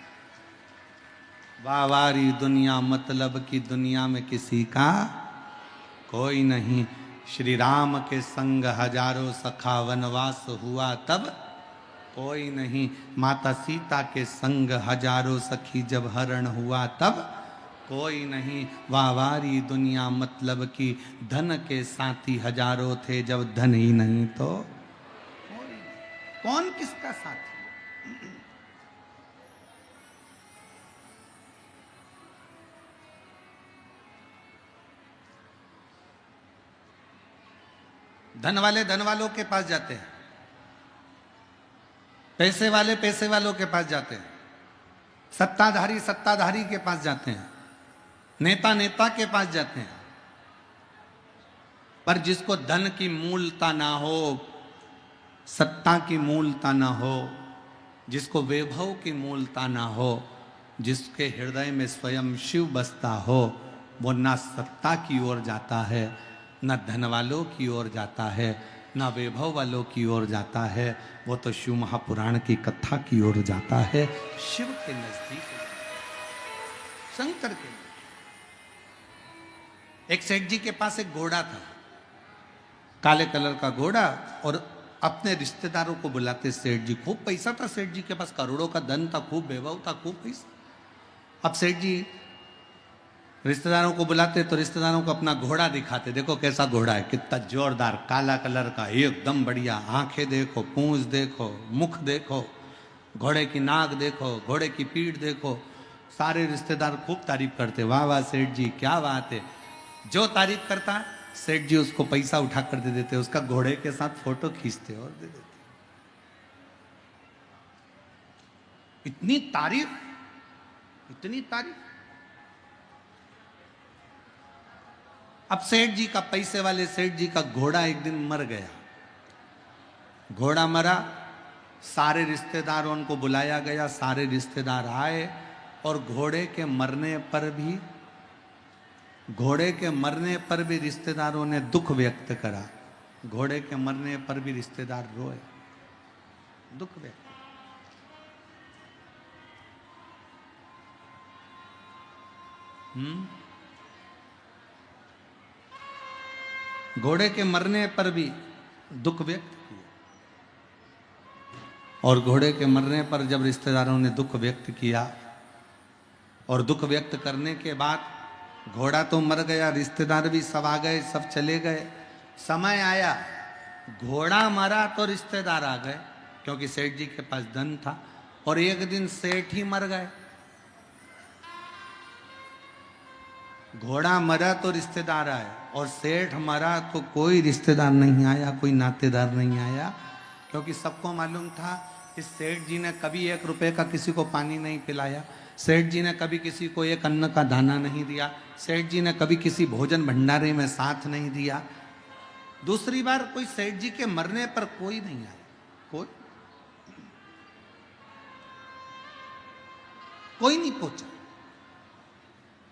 वाहवारी दुनिया, मतलब की दुनिया में किसी का कोई नहीं। श्री राम के संग हजारों सखा, वनवास हुआ तब कोई नहीं। माता सीता के संग हजारों सखी, जब हरण हुआ तब कोई नहीं। वाहवारी दुनिया, मतलब की धन के साथी हजारों थे, जब धन ही नहीं तो कोई नहीं। कौन किसका साथी? धन वाले धन वालों के पास जाते हैं, पैसे वाले पैसे वालों के पास जाते हैं, सत्ताधारी सत्ताधारी के पास जाते हैं, नेता नेता के पास जाते हैं। पर जिसको धन की मूलता ना हो, सत्ता की मूलता ना हो, जिसको वैभव की मूलता ना हो, जिसके हृदय में स्वयं शिव बसता हो, वो ना सत्ता की ओर जाता है, न धन वालों की ओर जाता है, न वैभव वालों की ओर जाता है। वो तो शिव महापुराण की कथा की ओर जाता है, शिव के नजदीक, शंकर के। एक सेठ जी के पास एक घोड़ा था, काले कलर का घोड़ा, और अपने रिश्तेदारों को बुलाते सेठ जी। खूब पैसा था सेठ जी के पास, करोड़ों का धन था, खूब वैभव था, खूब पैसा। अब सेठ जी रिश्तेदारों को बुलाते तो रिश्तेदारों को अपना घोड़ा दिखाते, देखो कैसा घोड़ा है, कितना जोरदार, काला कलर का, एकदम बढ़िया, आंखें देखो, पूंछ देखो, मुख देखो, घोड़े की नाक देखो, घोड़े की पीठ देखो। सारे रिश्तेदार खूब तारीफ करते, वाह वाह सेठ जी क्या बात है। जो तारीफ करता सेठ जी उसको पैसा उठा कर दे देते, उसका घोड़े के साथ फोटो खींचते और दे देते। इतनी तारीफ, इतनी तारीफ। अब सेठ जी का, पैसे वाले सेठ जी का घोड़ा एक दिन मर गया। घोड़ा मरा, सारे रिश्तेदारों को बुलाया गया, सारे रिश्तेदार आए, और घोड़े के मरने पर भी रिश्तेदारों ने दुख व्यक्त करा। घोड़े के मरने पर भी रिश्तेदार रोए, दुख व्यक्त। घोड़े के मरने पर भी दुख व्यक्त किया। और घोड़े के मरने पर जब रिश्तेदारों ने दुख व्यक्त किया, और दुख व्यक्त करने के बाद घोड़ा तो मर गया, रिश्तेदार भी सब आ गए, सब चले गए। समय आया, घोड़ा मरा तो रिश्तेदार आ गए, क्योंकि सेठ जी के पास धन था। और एक दिन सेठ ही मर गए। घोड़ा मरा तो रिश्तेदार आए, और सेठ मरा तो कोई रिश्तेदार नहीं आया, कोई नातेदार नहीं आया, क्योंकि सबको मालूम था कि सेठ जी ने कभी 1 रुपए का किसी को पानी नहीं पिलाया, सेठ जी ने कभी किसी को एक अन्न का दाना नहीं दिया, सेठ जी ने कभी किसी भोजन भंडारे में साथ नहीं दिया। दूसरी बार कोई सेठ जी के मरने पर कोई नहीं आया, कोई नहीं पहुंचा।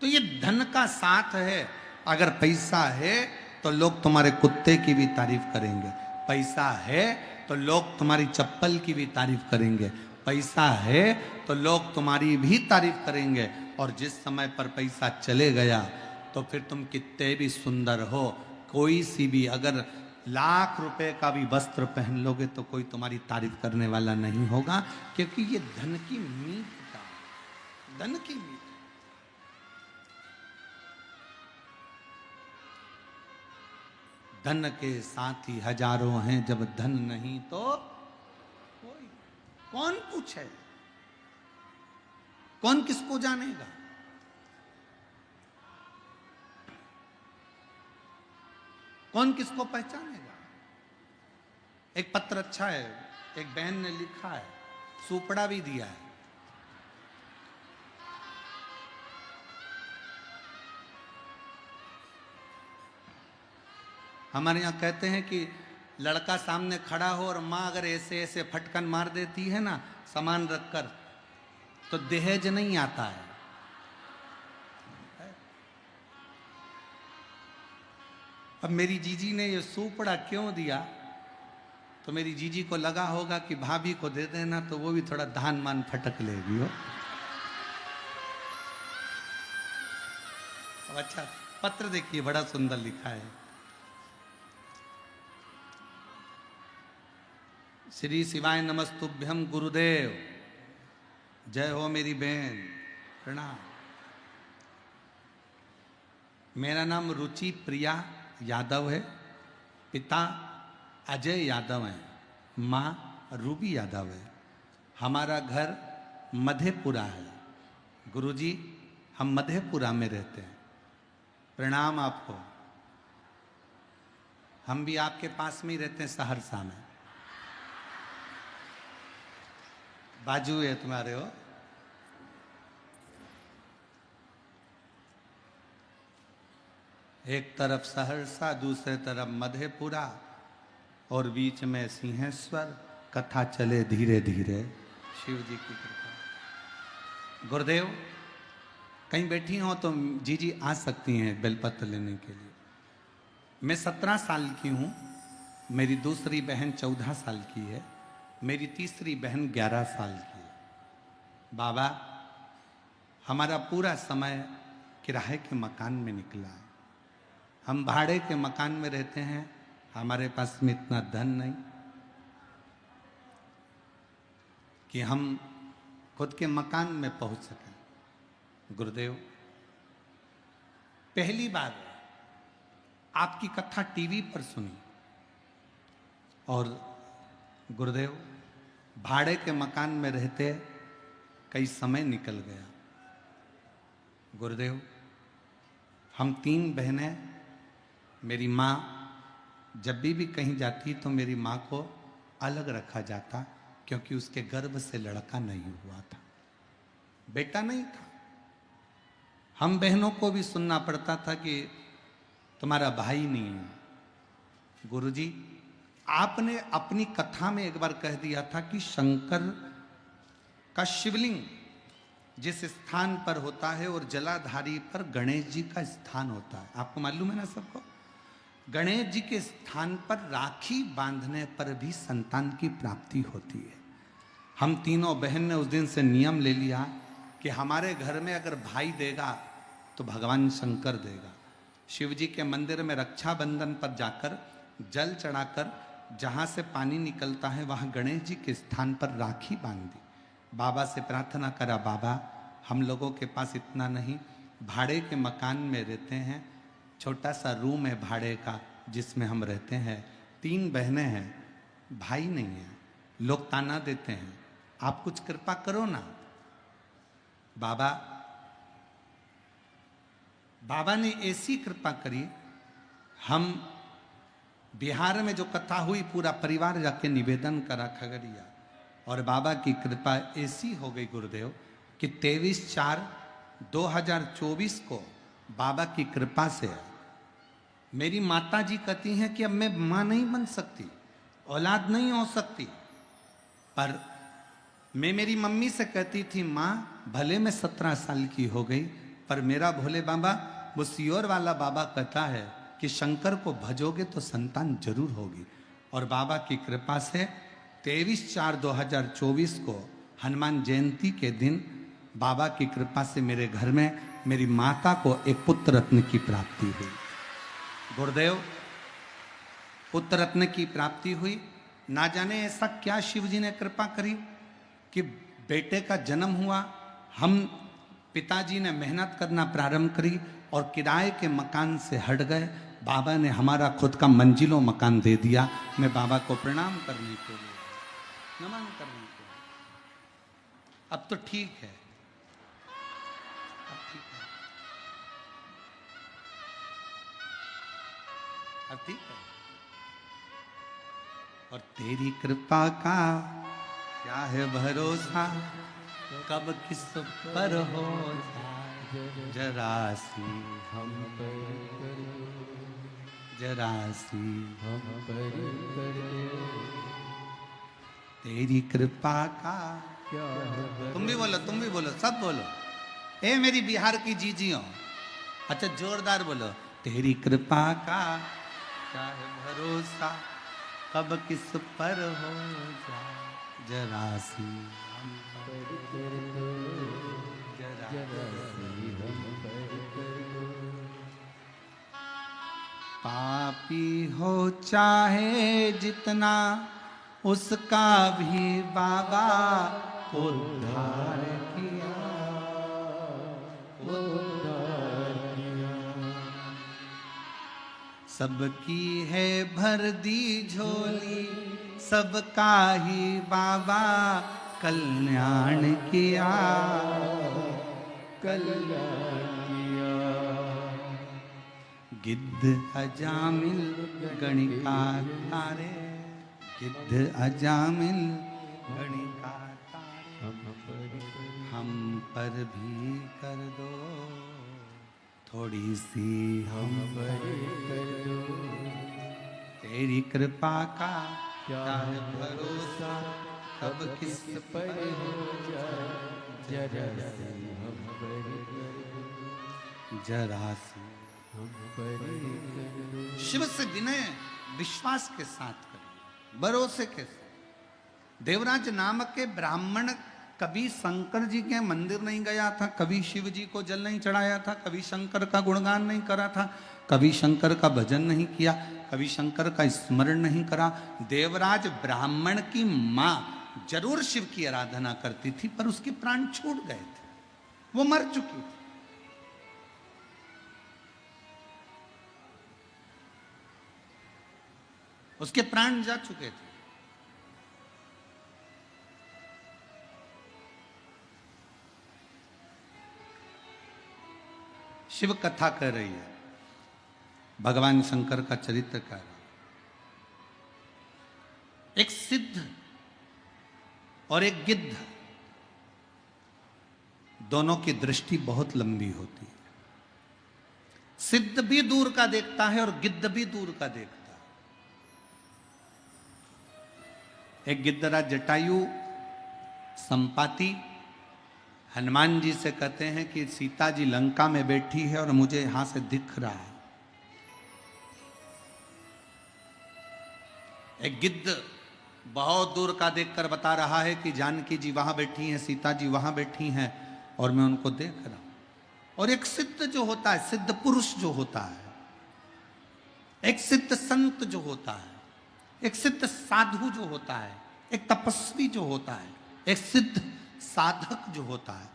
तो ये धन का साथ है। अगर पैसा है तो लोग तुम्हारे कुत्ते की भी तारीफ करेंगे, पैसा है तो लोग तुम्हारी चप्पल की भी तारीफ करेंगे, पैसा है तो लोग तुम्हारी भी तारीफ करेंगे। और जिस समय पर पैसा चले गया तो फिर तुम कितने भी सुंदर हो, कोई सी भी, अगर लाख रुपए का भी वस्त्र पहन लोगे तो कोई तुम्हारी तारीफ करने वाला नहीं होगा, क्योंकि ये धन की मीत का, धन की मीत। धन के साथी हजारों हैं, जब धन नहीं तो कोई। कौन पूछे, कौन किसको जानेगा? कौन किसको पहचानेगा? एक पत्र अच्छा है, एक बहन ने लिखा है, सुपड़ा भी दिया है। हमारे यहाँ कहते हैं कि लड़का सामने खड़ा हो और माँ अगर ऐसे ऐसे फटकन मार देती है ना सामान रखकर, तो दहेज नहीं आता है। अब मेरी जीजी ने ये सुपड़ा क्यों दिया, तो मेरी जीजी को लगा होगा कि भाभी को दे देना तो वो भी थोड़ा धान मान फटक लेगी हो। अच्छा पत्र देखिए, बड़ा सुंदर लिखा है। श्री शिवाय नमस्तुभ्यम गुरुदेव। जय हो मेरी बहन, प्रणाम। मेरा नाम रुचि प्रिया यादव है। पिता अजय यादव हैं, माँ रूबी यादव है। हमारा घर मधेपुरा है। गुरुजी हम मधेपुरा में रहते हैं। प्रणाम आपको। हम भी आपके पास में ही रहते हैं, सहरसा में। बाजू है तुम्हारे हो। एक तरफ सहरसा, दूसरे तरफ मधेपुरा और बीच में सिंहेश्वर। कथा चले धीरे धीरे, शिव जी की कृपा। गुरुदेव कहीं बैठी हो तो जीजी आ सकती हैं बेलपत्र लेने के लिए। मैं 17 साल की हूँ, मेरी दूसरी बहन 14 साल की है, मेरी तीसरी बहन 11 साल की है। बाबा हमारा पूरा समय किराए के मकान में निकला है। हम भाड़े के मकान में रहते हैं। हमारे पास में इतना धन नहीं कि हम खुद के मकान में पहुंच सकें। गुरुदेव पहली बार आपकी कथा टीवी पर सुनी और गुरुदेव भाड़े के मकान में रहते कई समय निकल गया। गुरुदेव हम 3 बहनें, मेरी माँ जब भी कहीं जाती तो मेरी माँ को अलग रखा जाता, क्योंकि उसके गर्भ से लड़का नहीं हुआ था, बेटा नहीं था। हम बहनों को भी सुनना पड़ता था कि तुम्हारा भाई नहीं है। गुरुजी आपने अपनी कथा में एक बार कह दिया था कि शंकर का शिवलिंग जिस स्थान पर होता है और जलाधारी पर गणेश जी का स्थान होता है। आपको मालूम है ना सबको। गणेश जी के स्थान पर राखी बांधने पर भी संतान की प्राप्ति होती है। हम तीनों बहन ने उस दिन से नियम ले लिया कि हमारे घर में अगर भाई देगा तो भगवान शंकर देगा। शिव जी के मंदिर में रक्षाबंधन पर जाकर जल चढ़ाकर जहाँ से पानी निकलता है वहाँ गणेश जी के स्थान पर राखी बांध दी। बाबा से प्रार्थना करा, बाबा हम लोगों के पास इतना नहीं, भाड़े के मकान में रहते हैं, छोटा सा रूम है भाड़े का जिसमें हम रहते हैं, 3 बहनें हैं, भाई नहीं है, लोग ताना देते हैं, आप कुछ कृपा करो ना। बाबा ने ऐसी कृपा करी, हम बिहार में जो कथा हुई पूरा परिवार जाके निवेदन करा खगड़िया, और बाबा की कृपा ऐसी हो गई गुरुदेव कि 23/4/2024 को बाबा की कृपा से मेरी माता जी कहती हैं कि अब मैं माँ नहीं बन सकती, औलाद नहीं हो सकती, पर मैं मेरी मम्मी से कहती थी माँ भले मैं 17 साल की हो गई पर मेरा भोले बाबा वो सियोर वाला बाबा कहता है कि शंकर को भजोगे तो संतान जरूर होगी। और बाबा की कृपा से 23/4/2024 को हनुमान जयंती के दिन बाबा की कृपा से मेरे घर में मेरी माता को एक पुत्र रत्न की प्राप्ति हुई। गुरुदेव पुत्र रत्न की प्राप्ति हुई। ना जाने ऐसा क्या शिव जी ने कृपा करी कि बेटे का जन्म हुआ। हम पिताजी ने मेहनत करना प्रारंभ करी और किराए के मकान से हट गए। बाबा ने हमारा खुद का मंजिलों मकान दे दिया। मैं बाबा को प्रणाम करने के लिए, नमन करने के लिए। अब तो ठीक है, अब ठीक है, अब ठीक है। और तेरी कृपा का क्या है भरोसा, कब किस पर हो जाए जरा सी हम पर कर दो, जरा सी हम पर कर दो, तेरी कृपा का। क्या है तुम भी बोलो, सब बोलो। ए मेरी बिहार की जीजियों, अच्छा जोरदार बोलो। तेरी कृपा का क्या है भरोसा, कब किस पर हो जाए जरा सी हम पर कर दो, जरा जरा सी हम पर कर दो। पापी हो चाहे जितना, उसका भी बाबा उद्धार किया, उद्धार किया, सबकी है भर दी झोली, सबका ही बाबा कल्याण किया, कल्याण किया। गिद्ध अजामिल गणिका तारे, गिद्ध अजामिल गणिका तारे, हम पर भी कर दो थोड़ी सी हम पर कर दो, तेरी कृपा का क्या है भरोसा, कब किस पर हो जाए जरा सी हम पर कर दो, जरा सी। हम पर कर दो। शिव से विनय विश्वास के साथ करिए, भरोसे के साथ। देवराज नामक के ब्राह्मण कभी शंकर जी के मंदिर नहीं गया था, कभी शिव जी को जल नहीं चढ़ाया था, कभी शंकर का गुणगान नहीं करा था, कभी शंकर का भजन नहीं किया, कभी शंकर का स्मरण नहीं करा। देवराज ब्राह्मण की माँ जरूर शिव की आराधना करती थी, पर उसके प्राण छूट गए थे, वो मर चुकी थी। उसके प्राण जा चुके थे। शिव कथा कर रही है, भगवान शंकर का चरित्र कह रहा। एक सिद्ध और एक गिद्ध, दोनों की दृष्टि बहुत लंबी होती है। सिद्ध भी दूर का देखता है और गिद्ध भी दूर का देखता है। एक गिद्धराज जटायु संपाति हनुमान जी से कहते हैं कि सीता जी लंका में बैठी है और मुझे यहां से दिख रहा है। एक गिद्ध बहुत दूर का देखकर बता रहा है कि जानकी जी वहां बैठी हैं, सीता जी वहां बैठी हैं और मैं उनको देख रहा हूं। और एक सिद्ध जो होता है, सिद्ध पुरुष जो होता है, एक सिद्ध संत जो होता है, एक सिद्ध साधु जो होता है, एक तपस्वी जो होता है, एक सिद्ध साधक जो होता है,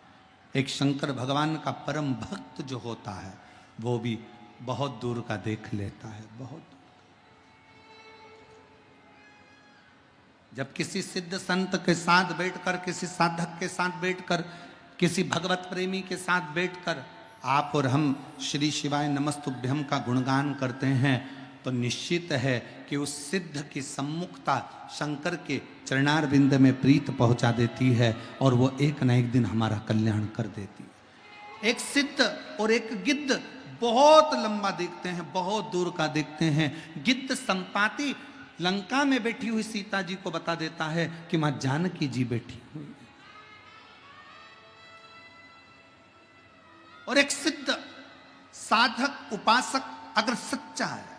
एक शंकर भगवान का परम भक्त जो होता है, वो भी बहुत दूर का देख लेता है, बहुत दूर। जब किसी सिद्ध संत के साथ बैठकर, किसी साधक के साथ बैठकर, किसी भगवत प्रेमी के साथ बैठकर आप और हम श्री शिवाय नमस्तुभ्यम का गुणगान करते हैं, तो निश्चित है कि उस सिद्ध की सम्मुखता शंकर के चरणार बिंद में प्रीत पहुंचा देती है और वो एक न एक दिन हमारा कल्याण कर देती है। एक सिद्ध और एक गिद्ध बहुत लंबा देखते हैं, बहुत दूर का देखते हैं। गिद्ध संपाति लंका में बैठी हुई सीता जी को बता देता है कि मां जानकी जी बैठी हुई है। और एक सिद्ध साधक उपासक अगर सच्चा है,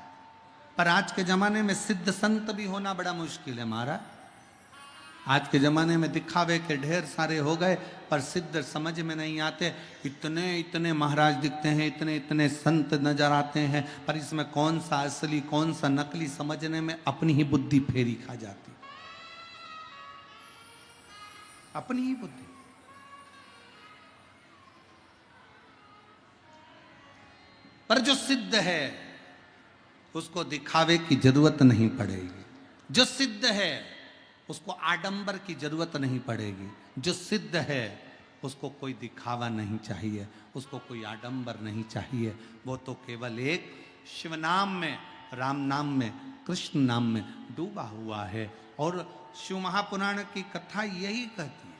पर आज के जमाने में सिद्ध संत भी होना बड़ा मुश्किल है महाराज। आज के जमाने में दिखावे के ढेर सारे हो गए, पर सिद्ध समझ में नहीं आते। इतने इतने महाराज दिखते हैं, इतने इतने संत नजर आते हैं, पर इसमें कौन सा असली कौन सा नकली समझने में अपनी ही बुद्धि फेरी खा जाती, अपनी ही बुद्धि। पर जो सिद्ध है उसको दिखावे की जरूरत नहीं पड़ेगी। जो सिद्ध है उसको आडंबर की जरूरत नहीं पड़ेगी। जो सिद्ध है उसको कोई दिखावा नहीं चाहिए, उसको कोई आडंबर नहीं चाहिए। वो तो केवल एक शिव नाम में, राम नाम में, कृष्ण नाम में डूबा हुआ है। और शिव महापुराण की कथा यही कहती है।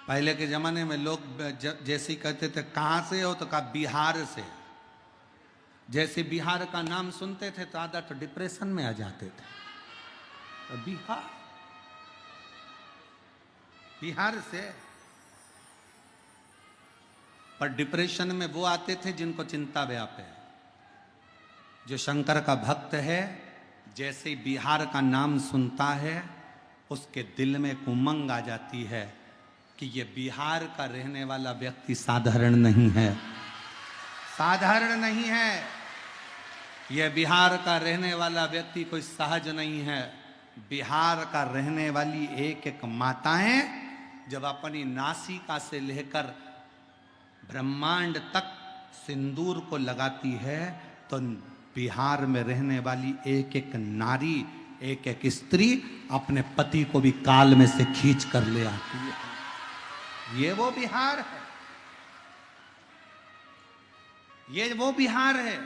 पहले के जमाने में लोग जैसे कहते थे कहां से हो, तो कहा बिहार से। जैसे बिहार का नाम सुनते थे तो आधा तो डिप्रेशन में आ जाते थे। तो बिहार से। पर डिप्रेशन में वो आते थे जिनको चिंता व्याप है। जो शंकर का भक्त है, जैसे बिहार का नाम सुनता है उसके दिल में एक उमंग आ जाती है कि ये बिहार का रहने वाला व्यक्ति साधारण नहीं है, साधारण नहीं है। यह बिहार का रहने वाला व्यक्ति कोई सहज नहीं है। बिहार का रहने वाली एक एक माताएं जब अपनी नासिका से लेकर ब्रह्मांड तक सिंदूर को लगाती है, तो बिहार में रहने वाली एक एक नारी, एक एक स्त्री अपने पति को भी काल में से खींच कर ले आती है। ये वो बिहार है, ये वो बिहार है।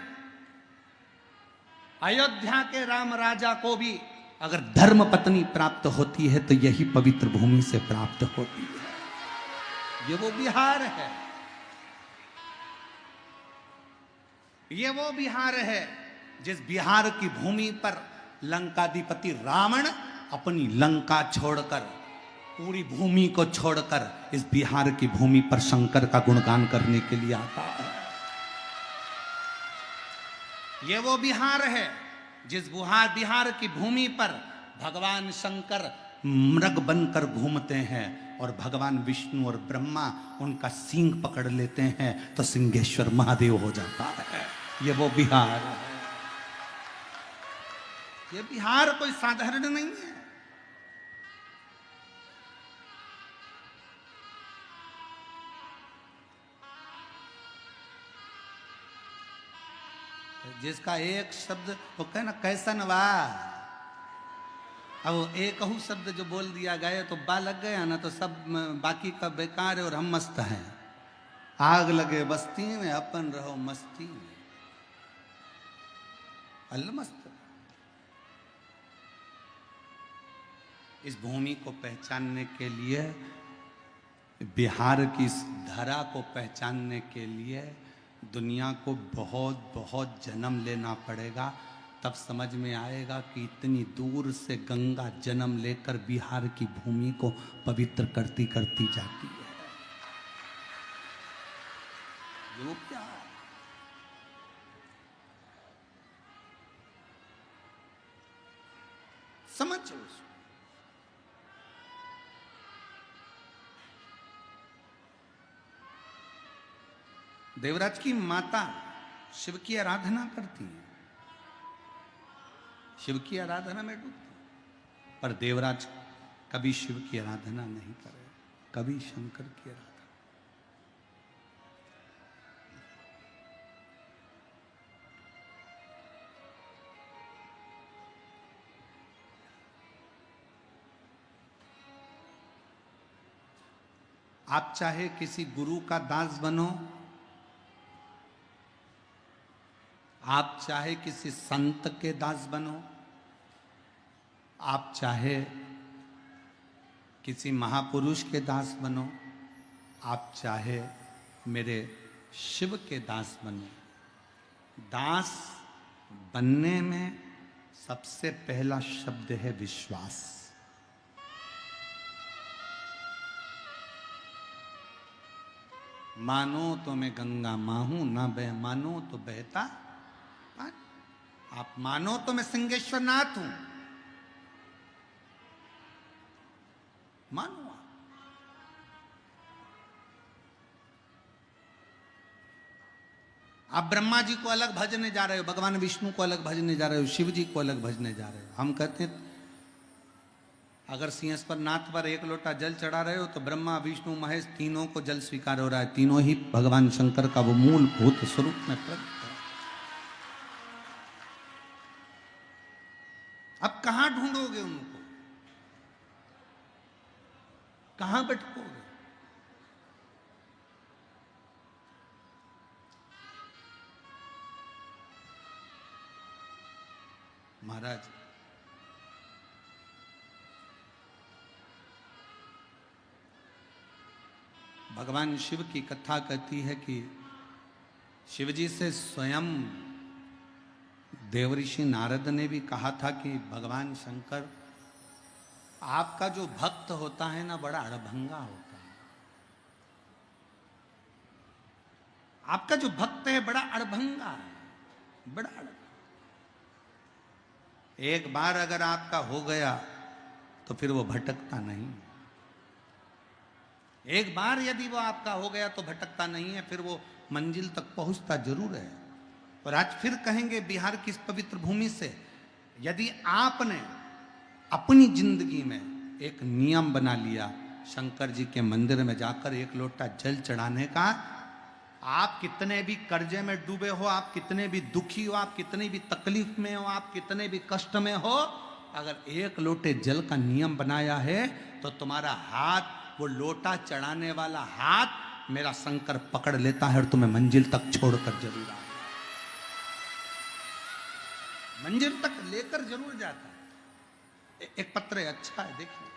अयोध्या के राम राजा को भी अगर धर्म पत्नी प्राप्त होती है तो यही पवित्र भूमि से प्राप्त होती है। ये वो बिहार है, ये वो बिहार है जिस बिहार की भूमि पर लंकाधिपति रावण अपनी लंका छोड़कर, पूरी भूमि को छोड़कर इस बिहार की भूमि पर शंकर का गुणगान करने के लिए आता है। ये वो बिहार है जिस बिहार की भूमि पर भगवान शंकर मृग बनकर घूमते हैं और भगवान विष्णु और ब्रह्मा उनका सींग पकड़ लेते हैं तो सिंहेश्वर महादेव हो जाता है। ये वो बिहार है। ये बिहार कोई साधारण नहीं है। जिसका एक शब्द वो कहे ना कैसन वाह, अब एक ही शब्द जो बोल दिया गया तो बा लग गया ना, तो सब बाकी का बेकार है और हम मस्त हैं। आग लगे बस्ती में अपन रहो मस्ती में, अलमस्त। इस भूमि को पहचानने के लिए, बिहार की इस धरा को पहचानने के लिए दुनिया को बहुत बहुत जन्म लेना पड़ेगा। तब समझ में आएगा कि इतनी दूर से गंगा जन्म लेकर बिहार की भूमि को पवित्र करती करती जाती है। ये क्या है? समझो उसको। देवराज की माता शिव की आराधना करती है, शिव की आराधना में डूबती, पर देवराज कभी शिव की आराधना नहीं करे, कभी शंकर की आराधना। आप चाहे किसी गुरु का दास बनो, आप चाहे किसी संत के दास बनो, आप चाहे किसी महापुरुष के दास बनो, आप चाहे मेरे शिव के दास बनो, दास बनने में सबसे पहला शब्द है विश्वास। मानो तो मैं गंगा मां हूं, ना बह मानो तो बहता। आप मानो तो मैं सिंहेश्वर नाथ हूं, मानो आप ब्रह्मा जी को अलग भजने जा रहे हो, भगवान विष्णु को अलग भजने जा रहे हो, शिव जी को अलग भजने जा रहे हो। हम कहते हैं अगर सिंहेश्वर नाथ पर एक लोटा जल चढ़ा रहे हो तो ब्रह्मा विष्णु महेश तीनों को जल स्वीकार हो रहा है, तीनों ही भगवान शंकर का वो मूल भूत स्वरूप में प्रकट है। अब कहां ढूंढोगे उनको, कहां कहां भटकोगे? महाराज, भगवान शिव की कथा कहती है कि शिवजी से स्वयं देवऋषि नारद ने भी कहा था कि भगवान शंकर, आपका जो भक्त होता है ना, बड़ा अड़भंगा होता है। आपका जो भक्त है बड़ा अड़भंगा है, बड़ा अड़भंगा। एक बार अगर आपका हो गया तो फिर वो भटकता नहीं। एक बार यदि वो आपका हो गया तो भटकता नहीं है, फिर वो मंजिल तक पहुंचता जरूर है। और आज फिर कहेंगे बिहार की इस पवित्र भूमि से, यदि आपने अपनी जिंदगी में एक नियम बना लिया शंकर जी के मंदिर में जाकर एक लोटा जल चढ़ाने का, आप कितने भी कर्जे में डूबे हो, आप कितने भी दुखी हो, आप कितनी भी तकलीफ में हो, आप कितने भी कष्ट में हो, अगर एक लोटे जल का नियम बनाया है तो तुम्हारा हाथ, वो लोटा चढ़ाने वाला हाथ मेरा शंकर पकड़ लेता है और तुम्हें मंजिल तक छोड़कर जरूर आता है, मंजिल तक लेकर जरूर जाता है। एक पत्र है, अच्छा है, देखिए।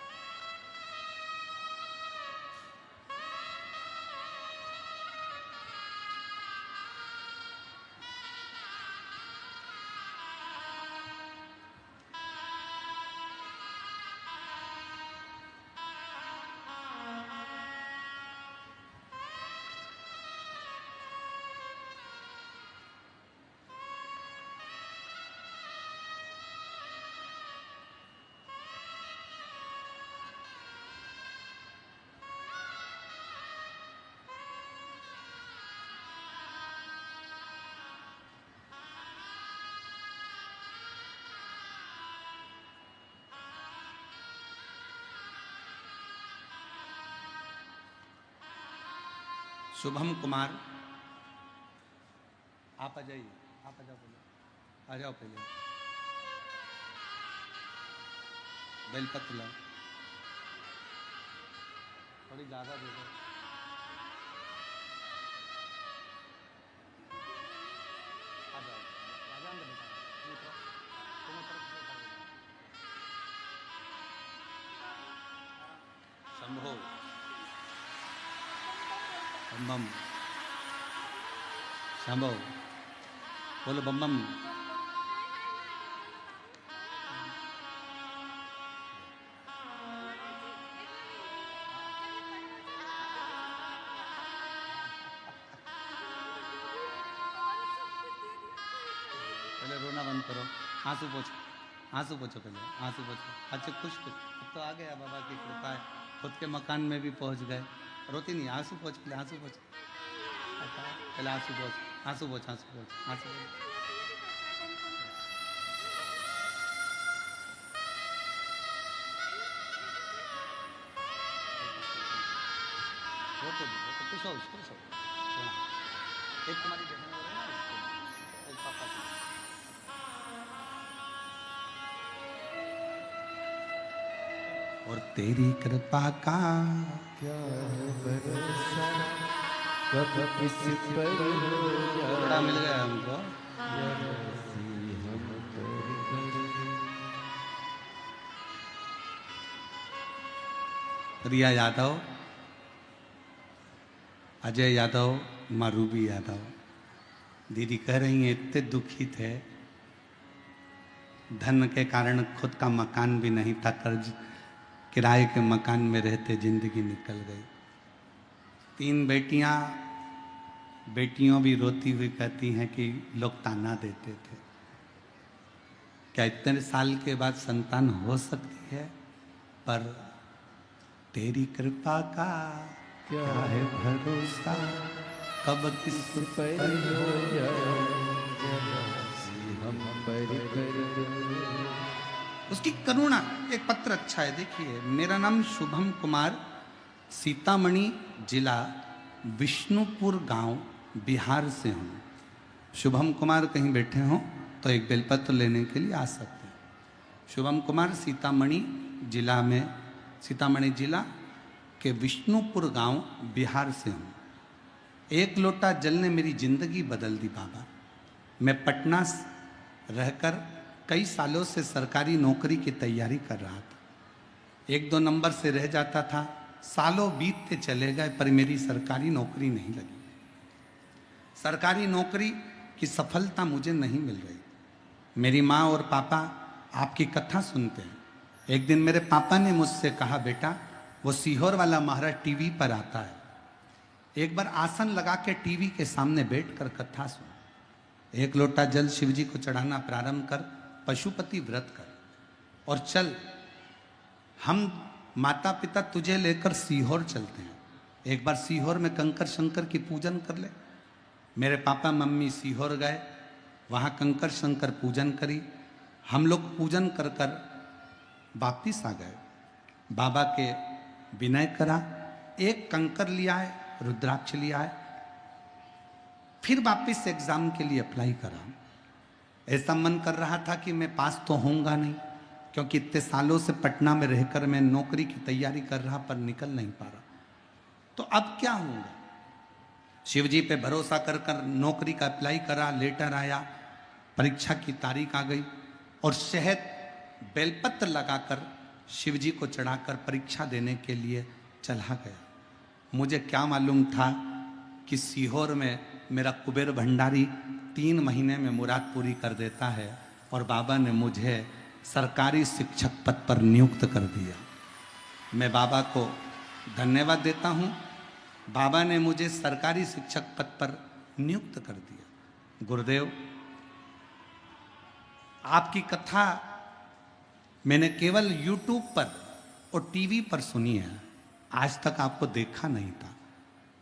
शुभम कुमार, आप आ जाइए, आप आ जाओ, पहले आ जाओ, पहले बेलपत्र लाओ, थोड़ी ज़्यादा दे दो। आ जाओ, आ जाओ अंदर, बेटा तुम तरफ शंभो बम बम, शंभो बोलो बम बम। पहले रोना बंद करो, आंसू पोछो, आंसू पोछो, पहले आंसू पोछो। अच्छा खुश कुछ, अब तो आ गया, बाबा की कृपा है, खुद के मकान में भी पहुंच गए। रोती नहीं, आंसू पोछ, पहले आंसू पोछ, पहले आंसू पोछ, आंसू पोछ, आंसू पोछ, आंसू पोछ। खुश हो, खुश हो। एक तुम्हारी बहन हो रही है ना, एक पापा की। और तेरी कृपा का क्या है भरोसा, कब किस पर हो जाए, बड़ा मिल गया हमको। ऐसी हम कर रिया यादव, अजय यादव, मारूबी यादव, दीदी कह रही हैं इतने दुखी थे, धन के कारण खुद का मकान भी नहीं था, कर्ज किराए के मकान में रहते जिंदगी निकल गई। 3 बेटियां, बेटियों भी रोती हुई कहती हैं कि लोग ताना देते थे। क्या इतने साल के बाद संतान हो सकती है? पर तेरी कृपा का क्या है भरोसा, कब किस पर हो जाए, ऐसी हम पर कर। उसकी करुणा। एक पत्र अच्छा है, देखिए। मेरा नाम शुभम कुमार, सीतामढ़ी जिला विष्णुपुर गांव, बिहार से हूँ। शुभम कुमार कहीं बैठे हों तो एक बेलपत्र लेने के लिए आ सकते हैं। शुभम कुमार सीतामढ़ी जिला में, सीतामढ़ी जिला कि विष्णुपुर गांव बिहार से हूँ। एक लोटा जल ने मेरी जिंदगी बदल दी बाबा। मैं पटना रहकर कई सालों से सरकारी नौकरी की तैयारी कर रहा था। 1-2 नंबर से रह जाता था, सालों बीतते चले गए, पर मेरी सरकारी नौकरी नहीं लगी। सरकारी नौकरी की सफलता मुझे नहीं मिल रही। मेरी माँ और पापा आपकी कथा सुनते हैं। एक दिन मेरे पापा ने मुझसे कहा, बेटा वो सीहोर वाला महाराज टीवी पर आता है, एक बार आसन लगा के टीवी के सामने बैठकर कथा सुन। 1 लोटा जल शिव जी को चढ़ाना प्रारंभ कर, पशुपति व्रत कर और चल, हम माता पिता तुझे लेकर सीहोर चलते हैं। एक बार सीहोर में कंकर शंकर की पूजन कर ले। मेरे पापा मम्मी सीहोर गए, वहाँ कंकर शंकर पूजन करी। हम लोग पूजन कर कर वापिस आ गए। बाबा के विनय करा, एक कंकर लिया है, रुद्राक्ष लिया है, फिर वापिस एग्जाम के लिए अप्लाई करा। ऐसा मन कर रहा था कि मैं पास तो होऊंगा नहीं, क्योंकि इतने सालों से पटना में रहकर मैं नौकरी की तैयारी कर रहा, पर निकल नहीं पा रहा। तो अब क्या होगा? शिव जी पे भरोसा कर कर नौकरी का अप्लाई करा, लेटर आया, परीक्षा की तारीख आ गई और शहद बेलपत्र लगाकर शिव जी को चढ़ाकर परीक्षा देने के लिए चला गया। मुझे क्या मालूम था कि सीहोर में मेरा कुबेर भंडारी 3 महीने में मुराद पूरी कर देता है और बाबा ने मुझे सरकारी शिक्षक पद पर नियुक्त कर दिया। मैं बाबा को धन्यवाद देता हूँ। बाबा ने मुझे सरकारी शिक्षक पद पर नियुक्त कर दिया। गुरुदेव, आपकी कथा मैंने केवल YouTube पर और टीवी पर सुनी है, आज तक आपको देखा नहीं था।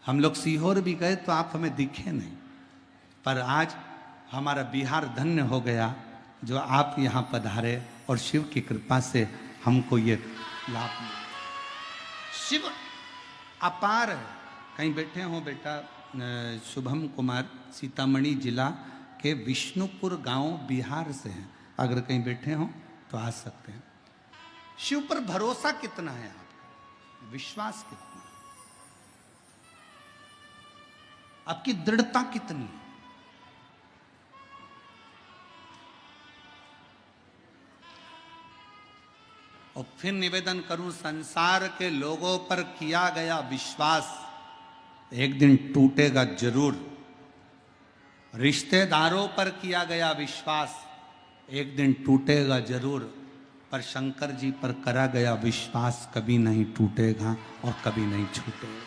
हम लोग सीहोर भी गए तो आप हमें दिखे नहीं, पर आज हमारा बिहार धन्य हो गया जो आप यहाँ पधारे और शिव की कृपा से हमको ये लाभ मिला। शिव अपार है। कहीं बैठे हो बेटा? शुभम कुमार सीतामढ़ी जिला के विष्णुपुर गांव बिहार से हैं। अगर कहीं बैठे हो तो आ सकते हैं। शिव पर भरोसा कितना है आपका? विश्वास कितना? आपकी दृढ़ता कितनी है? और फिर निवेदन करूं, संसार के लोगों पर किया गया विश्वास एक दिन टूटेगा जरूर। रिश्तेदारों पर किया गया विश्वास एक दिन टूटेगा जरूर, पर शंकर जी पर करा गया विश्वास कभी नहीं टूटेगा और कभी नहीं छूटेगा,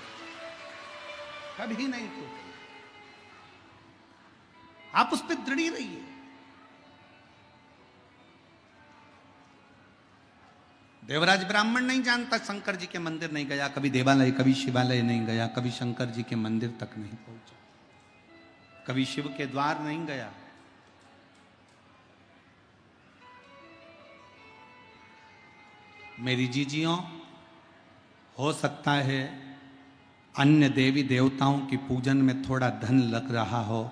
कभी नहीं टूटेगा। आप उस पर दृढ़ रहिए। देवराज ब्राह्मण नहीं जानता, शंकर जी के मंदिर नहीं गया, कभी देवालय, कभी शिवालय नहीं गया, कभी शंकर जी के मंदिर तक नहीं पहुंचा, कभी शिव के द्वार नहीं गया। मेरी जीजियों, हो सकता है अन्य देवी देवताओं की पूजन में थोड़ा धन लग रहा हो,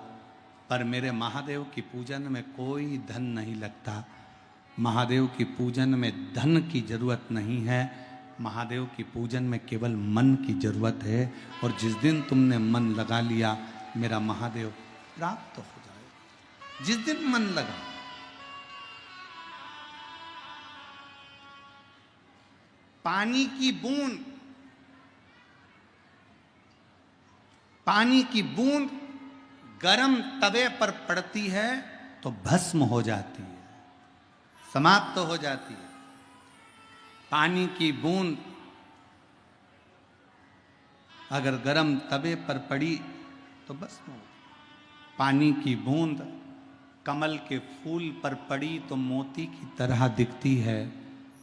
पर मेरे महादेव की पूजन में कोई धन नहीं लगता। महादेव की पूजन में धन की जरूरत नहीं है, महादेव की पूजन में केवल मन की जरूरत है। और जिस दिन तुमने मन लगा लिया, मेरा महादेव प्राप्त हो जाएगा। जिस दिन मन लगा, पानी की बूंद, पानी की बूंद गरम तवे पर पड़ती है तो भस्म हो जाती है, समाप्त हो जाती है। पानी की बूंद अगर गरम तवे पर पड़ी तो भस्म हो। पानी की बूंद कमल के फूल पर पड़ी तो मोती की तरह दिखती है,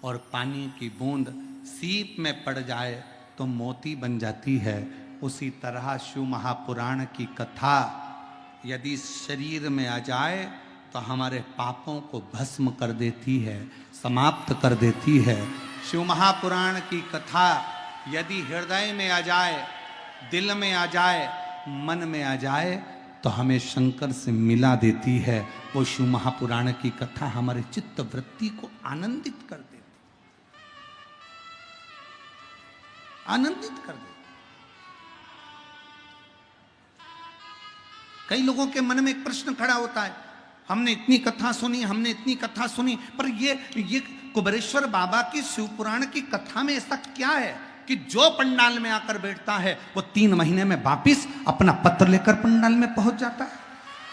और पानी की बूंद सीप में पड़ जाए तो मोती बन जाती है। उसी तरह शिव महापुराण की कथा यदि शरीर में आ जाए तो हमारे पापों को भस्म कर देती है, समाप्त कर देती है। शिव महापुराण की कथा यदि हृदय में आ जाए, दिल में आ जाए, मन में आ जाए तो हमें शंकर से मिला देती है। वो शिव महापुराण की कथा हमारे चित्त वृत्ति को आनंदित कर देती। आनंदित कर दे। कई लोगों के मन में एक प्रश्न खड़ा होता है, हमने इतनी कथा सुनी, हमने इतनी कथा सुनी, पर ये कुबेरेश्वर बाबा की शिवपुराण की कथा में ऐसा क्या है कि जो पंडाल में आकर बैठता है वो 3 महीने में वापिस अपना पत्र लेकर पंडाल में पहुंच जाता है?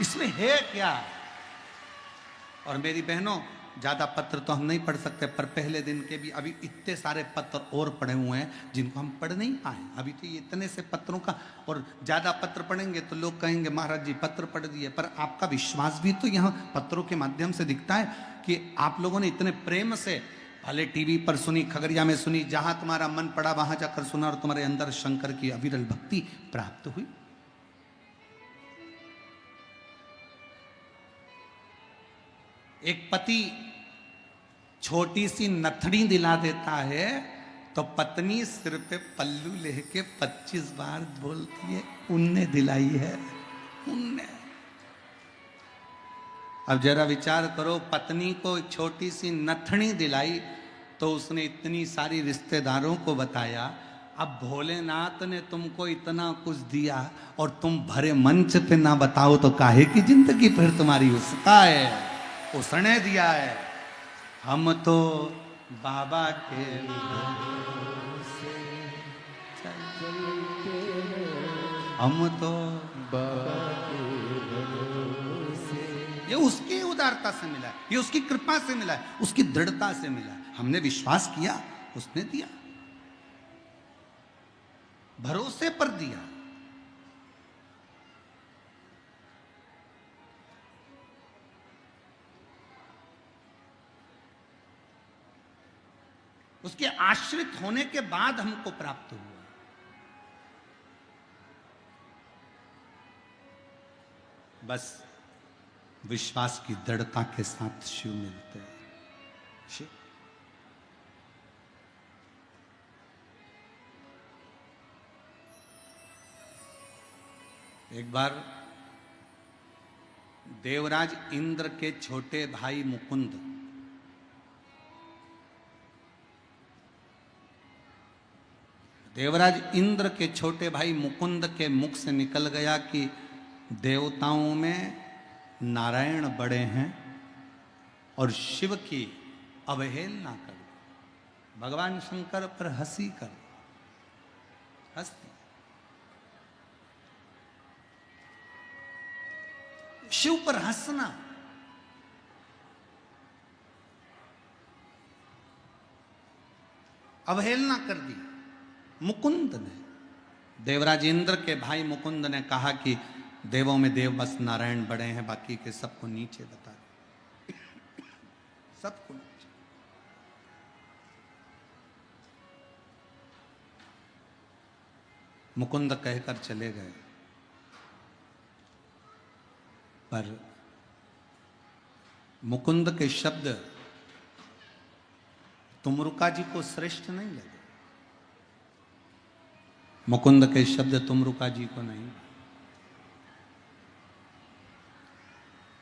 इसमें है क्या? और मेरी बहनों, ज्यादा पत्र तो हम नहीं पढ़ सकते, पर पहले दिन के भी अभी इतने सारे पत्र और पढ़े हुए हैं जिनको हम पढ़ नहीं पाए। अभी तो ये इतने से पत्रों का, और ज्यादा पत्र पढ़ेंगे तो लोग कहेंगे महाराज जी पत्र पढ़ दिए, पर आपका विश्वास भी तो यहाँ पत्रों के माध्यम से दिखता है कि आप लोगों ने इतने प्रेम से, भले टीवी पर सुनी, खगड़िया में सुनी, जहां तुम्हारा मन पड़ा वहां जाकर सुना, और तुम्हारे अंदर शंकर की अविरल भक्ति प्राप्त हुई। एक पति छोटी सी नथड़ी दिला देता है तो पत्नी सिर पे पल्लू लेके 25 बार बोलती है उनने दिलाई है, उनने। अब जरा विचार करो, पत्नी को एक छोटी सी नथड़ी दिलाई तो उसने इतनी सारी रिश्तेदारों को बताया। अब भोलेनाथ ने तुमको इतना कुछ दिया और तुम भरे मंच पे ना बताओ तो काहे की जिंदगी फिर तुम्हारी? उसका है, उसने दिया है। हम तो बाबा के भरोसे चलते हैं, हम तो बाबा के भरोसे। ये उसकी उदारता से मिला है, ये उसकी कृपा से मिला है, उसकी दृढ़ता से मिला है। हमने विश्वास किया, उसने दिया, भरोसे पर दिया। उसके आश्रित होने के बाद हमको प्राप्त हुआ। बस विश्वास की दृढ़ता के साथ शिव मिलते हैं। शिव एक बार देवराज इंद्र के छोटे भाई मुकुंद के मुख से निकल गया कि देवताओं में नारायण बड़े हैं और शिव की अवहेलना कर दो। भगवान शंकर पर हंसी कर दो, हंसी। शिव पर हंसना, अवहेलना कर दी मुकुंद ने। देवराज इंद्र के भाई मुकुंद ने कहा कि देवों में देव बस नारायण बड़े हैं, बाकी के सबको नीचे बता दे, सबको नीचे। मुकुंद कहकर चले गए, पर मुकुंद के शब्द तुमरुका जी को श्रेष्ठ नहीं लगे। मुकुंद के शब्द तुमरुका जी को नहीं,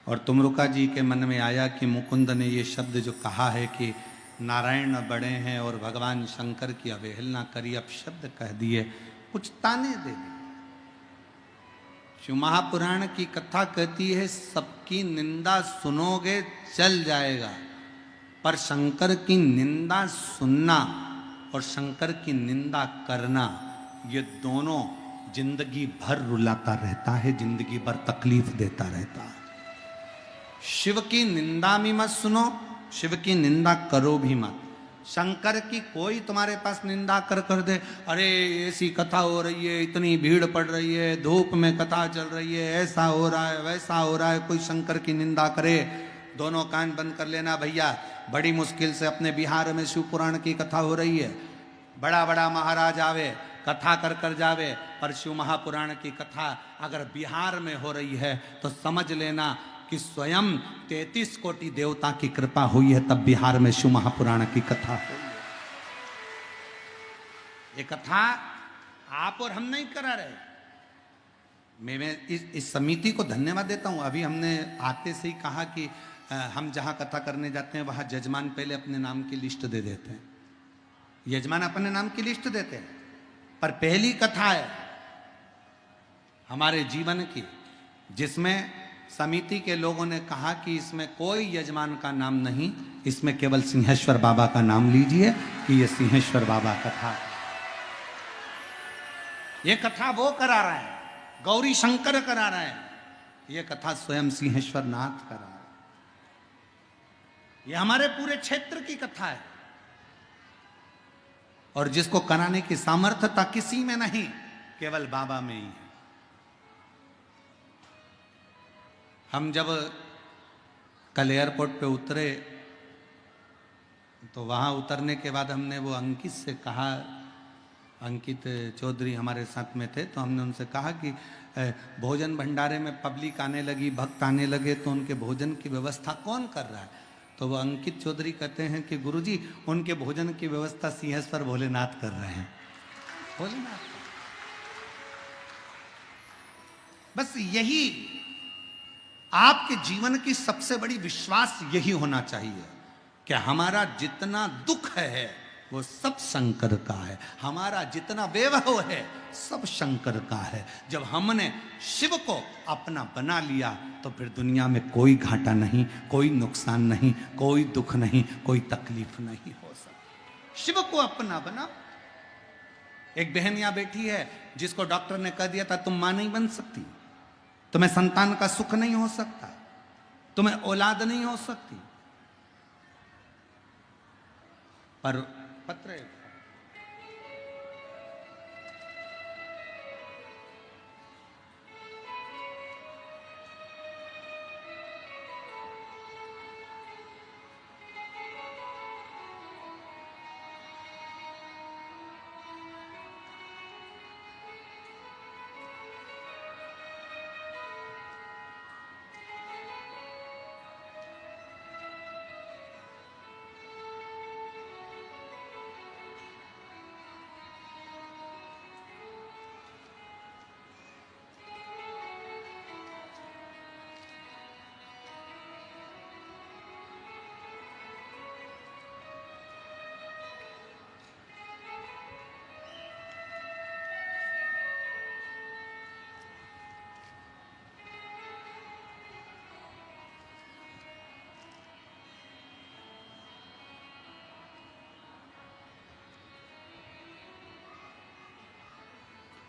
और तुमरुका जी के मन में आया कि मुकुंद ने ये शब्द जो कहा है कि नारायण बड़े हैं और भगवान शंकर की अवहेलना करी, अब शब्द कह दिए, कुछ ताने दे दिए। शिव महापुराण की कथा कहती है सबकी निंदा सुनोगे चल जाएगा, पर शंकर की निंदा सुनना और शंकर की निंदा करना, ये दोनों जिंदगी भर रुलाता रहता है, जिंदगी भर तकलीफ देता रहता है। शिव की निंदा भी मत सुनो, शिव की निंदा करो भी मत। शंकर की कोई तुम्हारे पास निंदा कर दे, अरे ऐसी कथा हो रही है, इतनी भीड़ पड़ रही है, धूप में कथा चल रही है, ऐसा हो रहा है, वैसा हो रहा है, कोई शंकर की निंदा करे, दोनों कान बंद कर लेना भैया। बड़ी मुश्किल से अपने बिहार में शिव पुराण की कथा हो रही है, बड़ा बड़ा महाराज आवे, कथा कर जावे, पर शिव महापुराण की कथा अगर बिहार में हो रही है तो समझ लेना कि स्वयं 33 कोटि देवता की कृपा हुई है, तब बिहार में शिव महापुराण की कथा हुई है। ये कथा आप और हम नहीं करा रहे। मैं इस समिति को धन्यवाद देता हूं। अभी हमने आते से ही कहा कि हम जहां कथा करने जाते हैं वहां जजमान पहले अपने नाम की लिस्ट दे देते हैं। यजमान अपने नाम की लिस्ट देते हैं, पर पहली कथा है हमारे जीवन की, जिसमें समिति के लोगों ने कहा कि इसमें कोई यजमान का नाम नहीं, इसमें केवल सिंहेश्वर बाबा का नाम लीजिए कि ये सिंहेश्वर बाबा कथा। ये कथा वो करा रहा है, गौरी शंकर करा रहा है, ये कथा स्वयं सिंहेश्वर नाथ करा रहा है। ये हमारे पूरे क्षेत्र की कथा है और जिसको कराने की सामर्थ्यता किसी में नहीं, केवल बाबा में ही है। हम जब कल एयरपोर्ट पे उतरे तो वहाँ उतरने के बाद हमने वो अंकित से कहा, अंकित चौधरी हमारे साथ में थे, तो हमने उनसे कहा कि भोजन भंडारे में पब्लिक आने लगी, भक्त आने लगे, तो उनके भोजन की व्यवस्था कौन कर रहा है? तो वो अंकित चौधरी कहते हैं कि गुरुजी उनके भोजन की व्यवस्था सिंहेश्वर भोलेनाथ कर रहे हैं। भोलेनाथ, बस यही आपके जीवन की सबसे बड़ी विश्वास यही होना चाहिए कि हमारा जितना दुख है वो सब शंकर का है, हमारा जितना वैभव है सब शंकर का है। जब हमने शिव को अपना बना लिया तो फिर दुनिया में कोई घाटा नहीं, कोई नुकसान नहीं, कोई दुख नहीं, कोई तकलीफ नहीं हो सकती। शिव को अपना बना। एक बहन यहाँ बैठी है जिसको डॉक्टर ने कह दिया था तुम मां नहीं बन सकती, तुम्हें संतान का सुख नहीं हो सकता, तुम्हें औलाद नहीं हो सकती, पर पत्र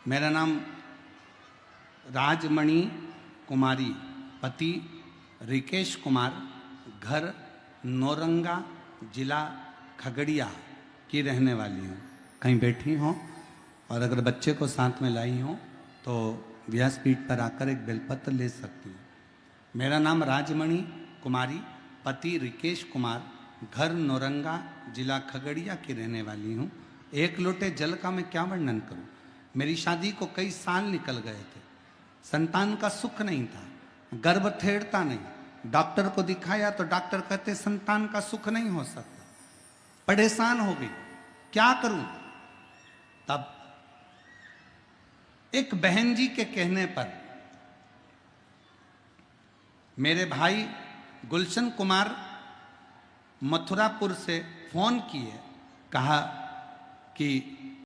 मेरा नाम राजमणि कुमारी, पति रिकेश कुमार, घर नौरंगा, जिला खगड़िया की रहने वाली हूँ। कहीं बैठी हों और अगर बच्चे को साथ में लाई हों तो व्यासपीठ पर आकर एक बेलपत्र ले सकती हूँ। मेरा नाम राजमणि कुमारी, पति रिकेश कुमार, घर नौरंगा, जिला खगड़िया की रहने वाली हूँ। एक लोटे जल का मैं क्या वर्णन करूँ। मेरी शादी को कई साल निकल गए थे, संतान का सुख नहीं था, गर्भ थेड़ता नहीं, डॉक्टर को दिखाया तो डॉक्टर कहते संतान का सुख नहीं हो सकता। परेशान हो गई, क्या करूं। तब एक बहन जी के कहने पर मेरे भाई गुलशन कुमार मथुरापुर से फोन किए, कहा कि